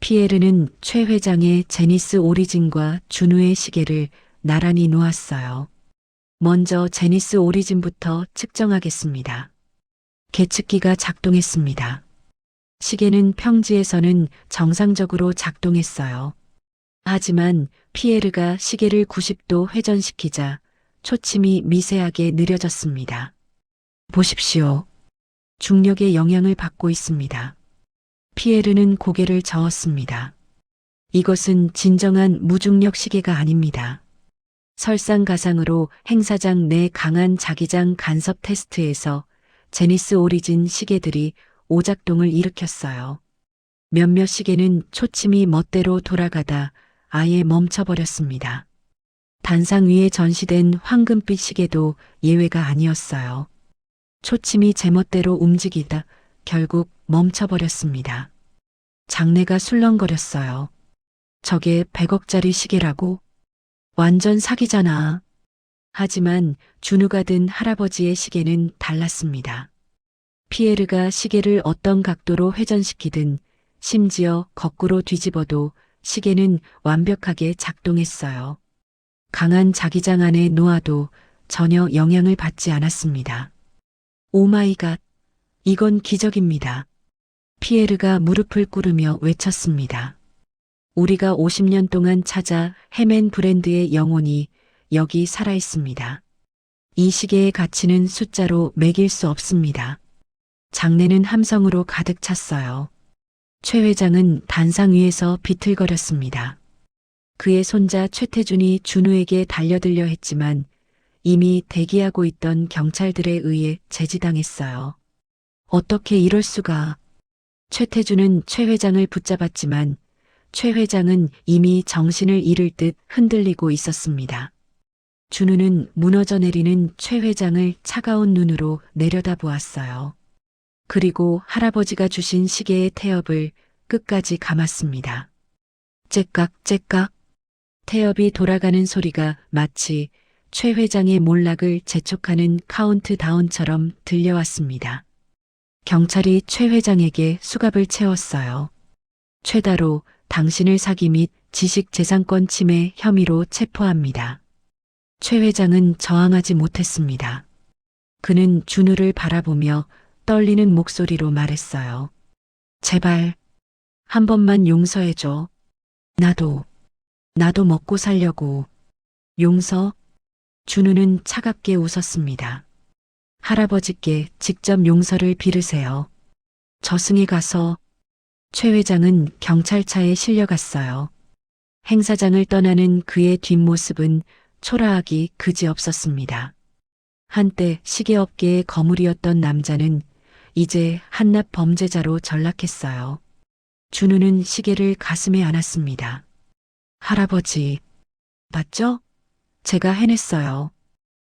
피에르는 최 회장의 제니스 오리진과 준우의 시계를 나란히 놓았어요. 먼저 제니스 오리진부터 측정하겠습니다. 계측기가 작동했습니다. 시계는 평지에서는 정상적으로 작동했어요. 하지만 피에르가 시계를 90도 회전시키자 초침이 미세하게 느려졌습니다. 보십시오. 중력의 영향을 받고 있습니다. 피에르는 고개를 저었습니다. 이것은 진정한 무중력 시계가 아닙니다. 설상가상으로 행사장 내 강한 자기장 간섭 테스트에서 제니스 오리진 시계들이 오작동을 일으켰어요. 몇몇 시계는 초침이 멋대로 돌아가다 아예 멈춰버렸습니다. 단상 위에 전시된 황금빛 시계도 예외가 아니었어요. 초침이 제멋대로 움직이다 결국 멈춰버렸습니다. 장내가 술렁거렸어요. 저게 100억짜리 시계라고? 완전 사기잖아. 하지만 준우가 든 할아버지의 시계는 달랐습니다. 피에르가 시계를 어떤 각도로 회전시키든 심지어 거꾸로 뒤집어도 시계는 완벽하게 작동했어요. 강한 자기장 안에 놓아도 전혀 영향을 받지 않았습니다. 오마이갓, 이건 기적입니다. 피에르가 무릎을 꿇으며 외쳤습니다. 우리가 50년 동안 찾아 헤맨 브랜드의 영혼이 여기 살아있습니다. 이 시계의 가치는 숫자로 매길 수 없습니다. 장내는 함성으로 가득 찼어요. 최 회장은 단상 위에서 비틀거렸습니다. 그의 손자 최태준이 준우에게 달려들려 했지만 이미 대기하고 있던 경찰들에 의해 제지당했어요. 어떻게 이럴 수가. 최태준은 최 회장을 붙잡았지만 최 회장은 이미 정신을 잃을 듯 흔들리고 있었습니다. 준우는 무너져 내리는 최 회장을 차가운 눈으로 내려다보았어요. 그리고 할아버지가 주신 시계의 태엽을 끝까지 감았습니다. 째깍째깍. 태엽이 돌아가는 소리가 마치 최 회장의 몰락을 재촉하는 카운트다운처럼 들려왔습니다. 경찰이 최 회장에게 수갑을 채웠어요. 최다로 당신을 사기 및 지식재산권 침해 혐의로 체포합니다. 최 회장은 저항하지 못했습니다. 그는 준우를 바라보며 떨리는 목소리로 말했어요. 제발, 한 번만 용서해줘. 나도 먹고 살려고. 용서? 준우는 차갑게 웃었습니다. 할아버지께 직접 용서를 빌으세요. 저승에 가서. 최 회장은 경찰차에 실려갔어요. 행사장을 떠나는 그의 뒷모습은 초라하기 그지없었습니다. 한때 시계업계의 거물이었던 남자는 이제 한낱 범죄자로 전락했어요. 준우는 시계를 가슴에 안았습니다. 할아버지, 맞죠? 제가 해냈어요.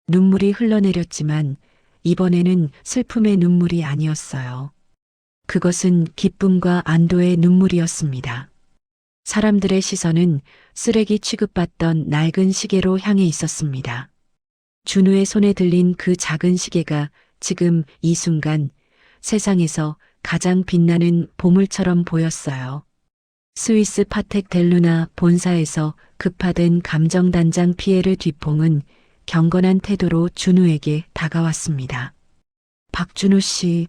눈물이 흘러내렸지만 이번에는 슬픔의 눈물이 아니었어요. 그것은 기쁨과 안도의 눈물이었습니다. 사람들의 시선은 쓰레기 취급받던 낡은 시계로 향해 있었습니다. 준우의 손에 들린 그 작은 시계가 지금 이 순간 세상에서 가장 빛나는 보물처럼 보였어요. 스위스 파텍 델루나 본사에서 급파된 감정단장 피에르 뒤퐁은 경건한 태도로 준우에게 다가왔습니다. 박준우 씨.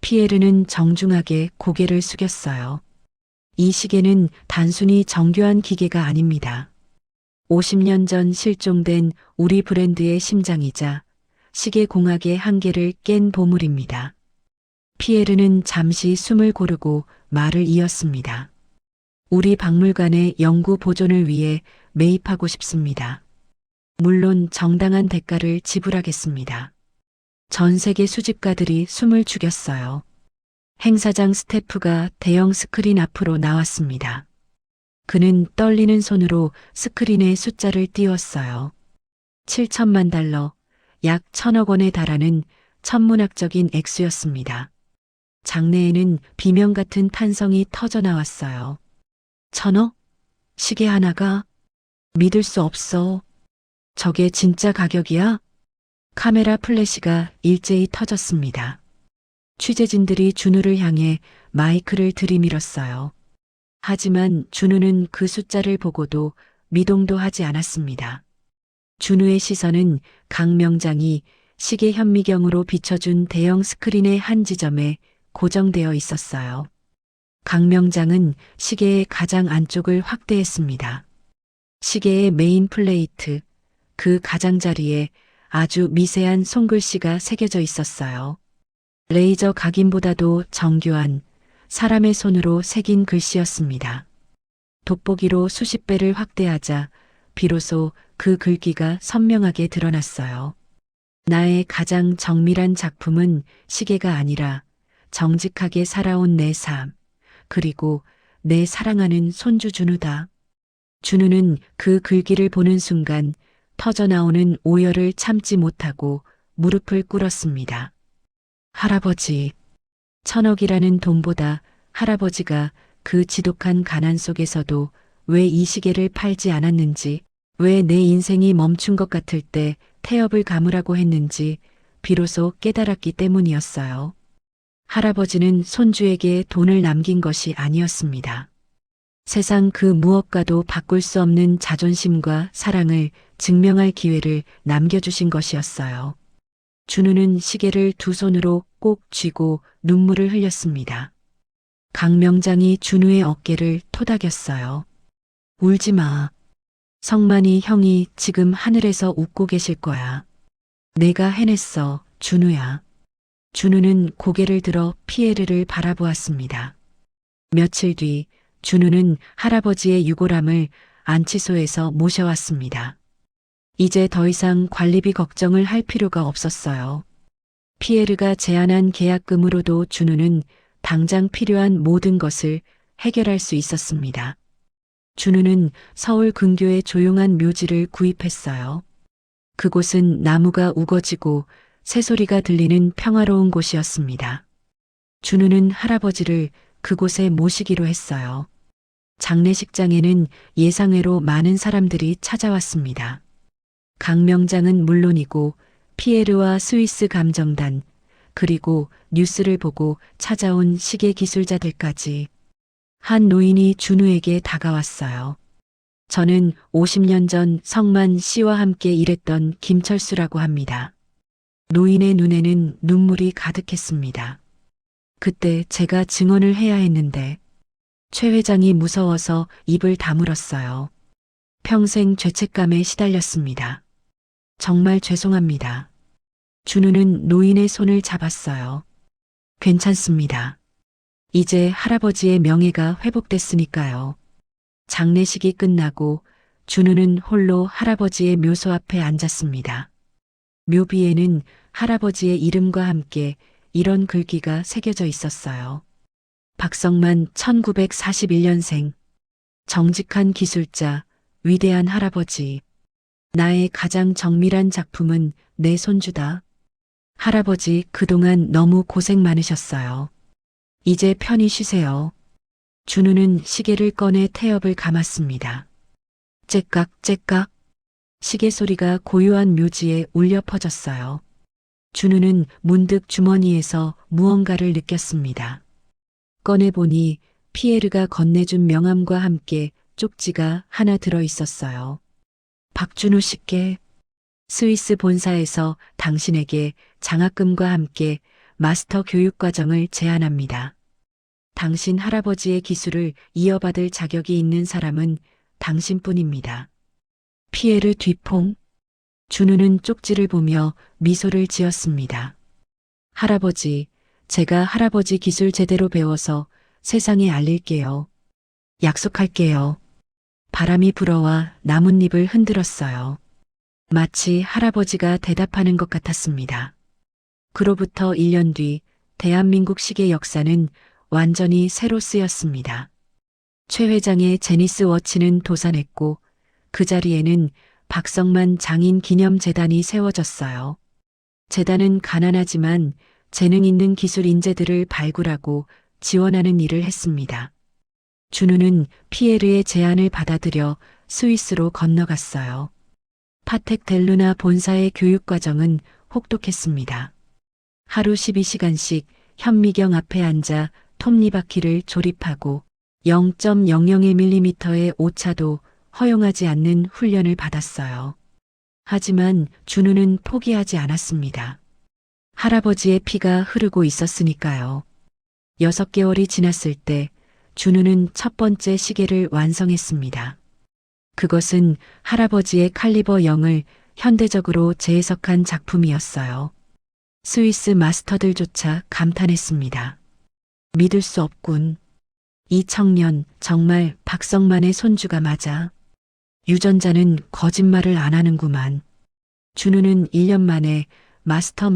피에르는 정중하게 고개를 숙였어요. 이 시계는 단순히 정교한 기계가 아닙니다. 50년 전 실종된 우리 브랜드의 심장이자 시계 공학의 한계를 깬 보물입니다. 피에르는 잠시 숨을 고르고 말을 이었습니다. 우리 박물관의 연구 보존을 위해 매입하고 싶습니다. 물론 정당한 대가를 지불하겠습니다. 전 세계 수집가들이 숨을 죽였어요. 행사장 스태프가 대형 스크린 앞으로 나왔습니다. 그는 떨리는 손으로 스크린에 숫자를 띄웠어요. 7천만 달러, 약 1,000억 원에 달하는 천문학적인 액수였습니다. 장내에는 비명 같은 탄성이 터져 나왔어요. 1,000억? 시계 하나가? 믿을 수 없어. 저게 진짜 가격이야? 카메라 플래시가 일제히 터졌습니다. 취재진들이 준우를 향해 마이크를 들이밀었어요. 하지만 준우는 그 숫자를 보고도 미동도 하지 않았습니다. 준우의 시선은 강 명장이 시계 현미경으로 비춰준 대형 스크린의 한 지점에 고정되어 있었어요. 강 명장은 시계의 가장 안쪽을 확대했습니다. 시계의 메인 플레이트, 그 가장자리에 아주 미세한 손글씨가 새겨져 있었어요. 레이저 각인보다도 정교한 사람의 손으로 새긴 글씨였습니다. 돋보기로 수십 배를 확대하자 비로소 그 글귀가 선명하게 드러났어요. 나의 가장 정밀한 작품은 시계가 아니라 정직하게 살아온 내 삶, 그리고 내 사랑하는 손주 준우다. 준우는 그 글귀를 보는 순간 터져나오는 오열을 참지 못하고 무릎을 꿇었습니다. 할아버지, 1,000억이라는 돈보다 할아버지가 그 지독한 가난 속에서도 왜 이 시계를 팔지 않았는지, 왜 내 인생이 멈춘 것 같을 때 태엽을 감으라고 했는지 비로소 깨달았기 때문이었어요. 할아버지는 손주에게 돈을 남긴 것이 아니었습니다. 세상 그 무엇과도 바꿀 수 없는 자존심과 사랑을 증명할 기회를 남겨주신 것이었어요. 준우는 시계를 두 손으로 꼭 쥐고 눈물을 흘렸습니다. 강 명장이 준우의 어깨를 토닥였어요. 울지 마. 성만이 형이 지금 하늘에서 웃고 계실 거야. 내가 해냈어, 준우야. 준우는 고개를 들어 피에르를 바라보았습니다. 며칠 뒤 준우는 할아버지의 유골함을 안치소에서 모셔왔습니다. 이제 더 이상 관리비 걱정을 할 필요가 없었어요. 피에르가 제안한 계약금으로도 준우는 당장 필요한 모든 것을 해결할 수 있었습니다. 준우는 서울 근교의 조용한 묘지를 구입했어요. 그곳은 나무가 우거지고 새소리가 들리는 평화로운 곳이었습니다. 준우는 할아버지를 그곳에 모시기로 했어요. 장례식장에는 예상외로 많은 사람들이 찾아왔습니다. 강 명장은 물론이고 피에르와 스위스 감정단, 그리고 뉴스를 보고 찾아온 시계 기술자들까지. 한 노인이 준우에게 다가왔어요. 저는 50년 전 성만 씨와 함께 일했던 김철수라고 합니다. 노인의 눈에는 눈물이 가득했습니다. 그때 제가 증언을 해야 했는데 최 회장이 무서워서 입을 다물었어요. 평생 죄책감에 시달렸습니다. 정말 죄송합니다. 준우는 노인의 손을 잡았어요. 괜찮습니다. 이제 할아버지의 명예가 회복됐으니까요. 장례식이 끝나고 준우는 홀로 할아버지의 묘소 앞에 앉았습니다. 묘비에는 할아버지의 이름과 함께 이런 글귀가 새겨져 있었어요. 박성만 1941년생, 정직한 기술자, 위대한 할아버지. 나의 가장 정밀한 작품은 내 손주다. 할아버지 그동안 너무 고생 많으셨어요. 이제 편히 쉬세요. 준우는 시계를 꺼내 태엽을 감았습니다. 째깍째깍. 시계 소리가 고요한 묘지에 울려 퍼졌어요. 준우는 문득 주머니에서 무언가를 느꼈습니다. 꺼내보니 피에르가 건네준 명함과 함께 쪽지가 하나 들어 있었어요. 박준우 씨께 스위스 본사에서 당신에게 장학금과 함께 마스터 교육과정을 제안합니다. 당신 할아버지의 기술을 이어받을 자격이 있는 사람은 당신뿐입니다. 피에르 뒤퐁. 준우는 쪽지를 보며 미소를 지었습니다. 할아버지, 제가 할아버지 기술 제대로 배워서 세상에 알릴게요. 약속할게요. 바람이 불어와 나뭇잎을 흔들었어요. 마치 할아버지가 대답하는 것 같았습니다. 그로부터 1년 뒤 대한민국 시계 역사는 완전히 새로 쓰였습니다. 최 회장의 제니스 워치는 도산했고 그 자리에는 박성만 장인 기념재단이 세워졌어요. 재단은 가난하지만 재능 있는 기술 인재들을 발굴하고 지원하는 일을 했습니다. 준우는 피에르의 제안을 받아들여 스위스로 건너갔어요. 파텍 델루나 본사의 교육과정은 혹독했습니다. 하루 12시간씩 현미경 앞에 앉아 톱니바퀴를 조립하고 0.001mm의 오차도 허용하지 않는 훈련을 받았어요. 하지만 준우는 포기하지 않았습니다. 할아버지의 피가 흐르고 있었으니까요. 6개월이 지났을 때 준우는 첫 번째 시계를 완성했습니다. 그것은 할아버지의 칼리버 0을 현대적으로 재해석한 작품이었어요. 스위스 마스터들조차 감탄했습니다. 믿을 수 없군. 이 청년 정말 박성만의 손주가 맞아. 유전자는 거짓말을 안 하는구만. 준우는 1년 만에 마스터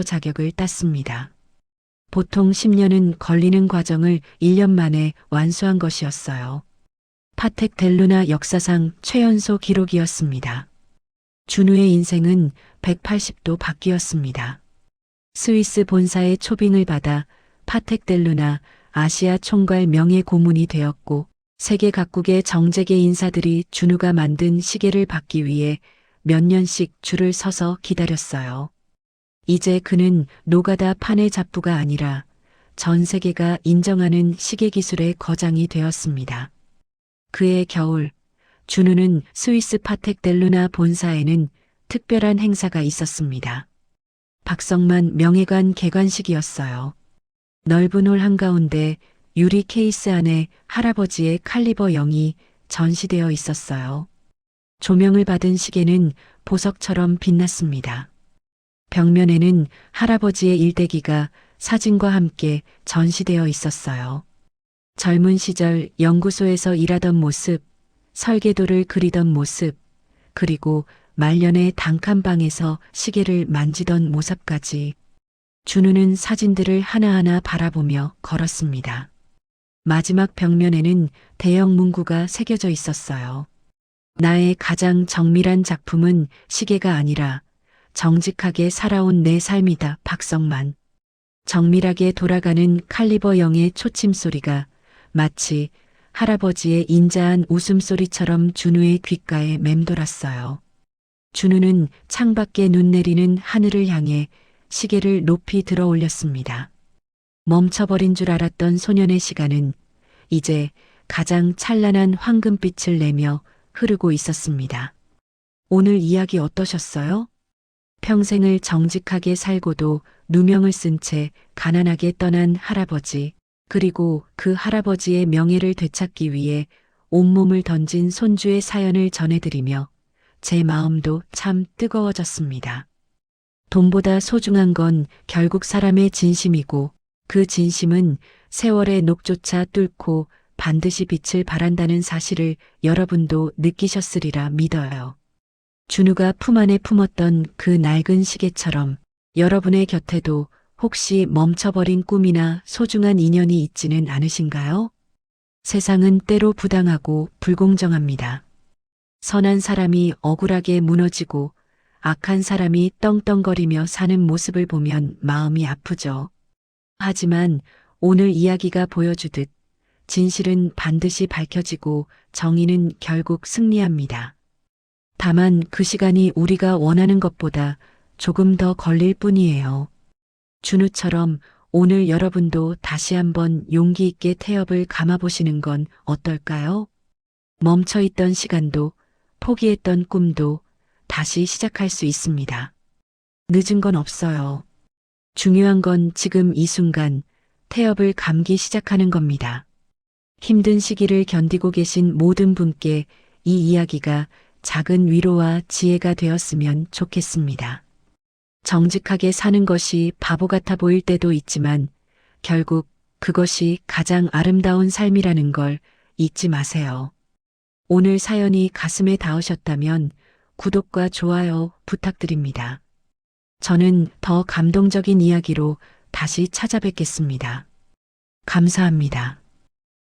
자격을 땄습니다. 보통 10년은 걸리는 과정을 1년 만에 완수한 것이었어요. 파텍 델루나 역사상 최연소 기록이었습니다. 준우의 인생은 180도 바뀌었습니다. 스위스 본사의 초빙을 받아 파텍 델루나 아시아 총괄 명예 고문이 되었고 세계 각국의 정재계 인사들이 준우가 만든 시계를 받기 위해 몇 년씩 줄을 서서 기다렸어요. 이제 그는 노가다 판의 잡부가 아니라 전 세계가 인정하는 시계 기술의 거장이 되었습니다. 그해 겨울, 준우는 스위스 파텍 델루나 본사에는 특별한 행사가 있었습니다. 박성만 명예관 개관식이었어요. 넓은 홀 한가운데 유리 케이스 안에 할아버지의 칼리버 0이 전시되어 있었어요. 조명을 받은 시계는 보석처럼 빛났습니다. 벽면에는 할아버지의 일대기가 사진과 함께 전시되어 있었어요. 젊은 시절 연구소에서 일하던 모습, 설계도를 그리던 모습, 그리고 말년의 단칸방에서 시계를 만지던 모습까지 준우는 사진들을 하나하나 바라보며 걸었습니다. 마지막 벽면에는 대형 문구가 새겨져 있었어요. 나의 가장 정밀한 작품은 시계가 아니라 정직하게 살아온 내 삶이다, 박성만. 정밀하게 돌아가는 칼리버 0의 초침 소리가 마치 할아버지의 인자한 웃음소리처럼 준우의 귓가에 맴돌았어요. 준우는 창밖에 눈 내리는 하늘을 향해 시계를 높이 들어 올렸습니다. 멈춰버린 줄 알았던 소년의 시간은 이제 가장 찬란한 황금빛을 내며 흐르고 있었습니다. 오늘 이야기 어떠셨어요? 평생을 정직하게 살고도 누명을 쓴 채 가난하게 떠난 할아버지, 그리고 그 할아버지의 명예를 되찾기 위해 온몸을 던진 손주의 사연을 전해드리며 제 마음도 참 뜨거워졌습니다. 돈보다 소중한 건 결국 사람의 진심이고 그 진심은 세월의 녹조차 뚫고 반드시 빛을 발한다는 사실을 여러분도 느끼셨으리라 믿어요. 준우가 품 안에 품었던 그 낡은 시계처럼 여러분의 곁에도 혹시 멈춰버린 꿈이나 소중한 인연이 있지는 않으신가요? 세상은 때로 부당하고 불공정합니다. 선한 사람이 억울하게 무너지고 악한 사람이 떵떵거리며 사는 모습을 보면 마음이 아프죠. 하지만 오늘 이야기가 보여주듯 진실은 반드시 밝혀지고 정의는 결국 승리합니다. 다만 그 시간이 우리가 원하는 것보다 조금 더 걸릴 뿐이에요. 준우처럼 오늘 여러분도 다시 한번 용기 있게 태엽을 감아보시는 건 어떨까요? 멈춰있던 시간도 포기했던 꿈도 다시 시작할 수 있습니다. 늦은 건 없어요. 중요한 건 지금 이 순간 태엽을 감기 시작하는 겁니다. 힘든 시기를 견디고 계신 모든 분께 이 이야기가 작은 위로와 지혜가 되었으면 좋겠습니다. 정직하게 사는 것이 바보 같아 보일 때도 있지만 결국 그것이 가장 아름다운 삶이라는 걸 잊지 마세요. 오늘 사연이 가슴에 닿으셨다면 구독과 좋아요 부탁드립니다. 저는 더 감동적인 이야기로 다시 찾아뵙겠습니다. 감사합니다.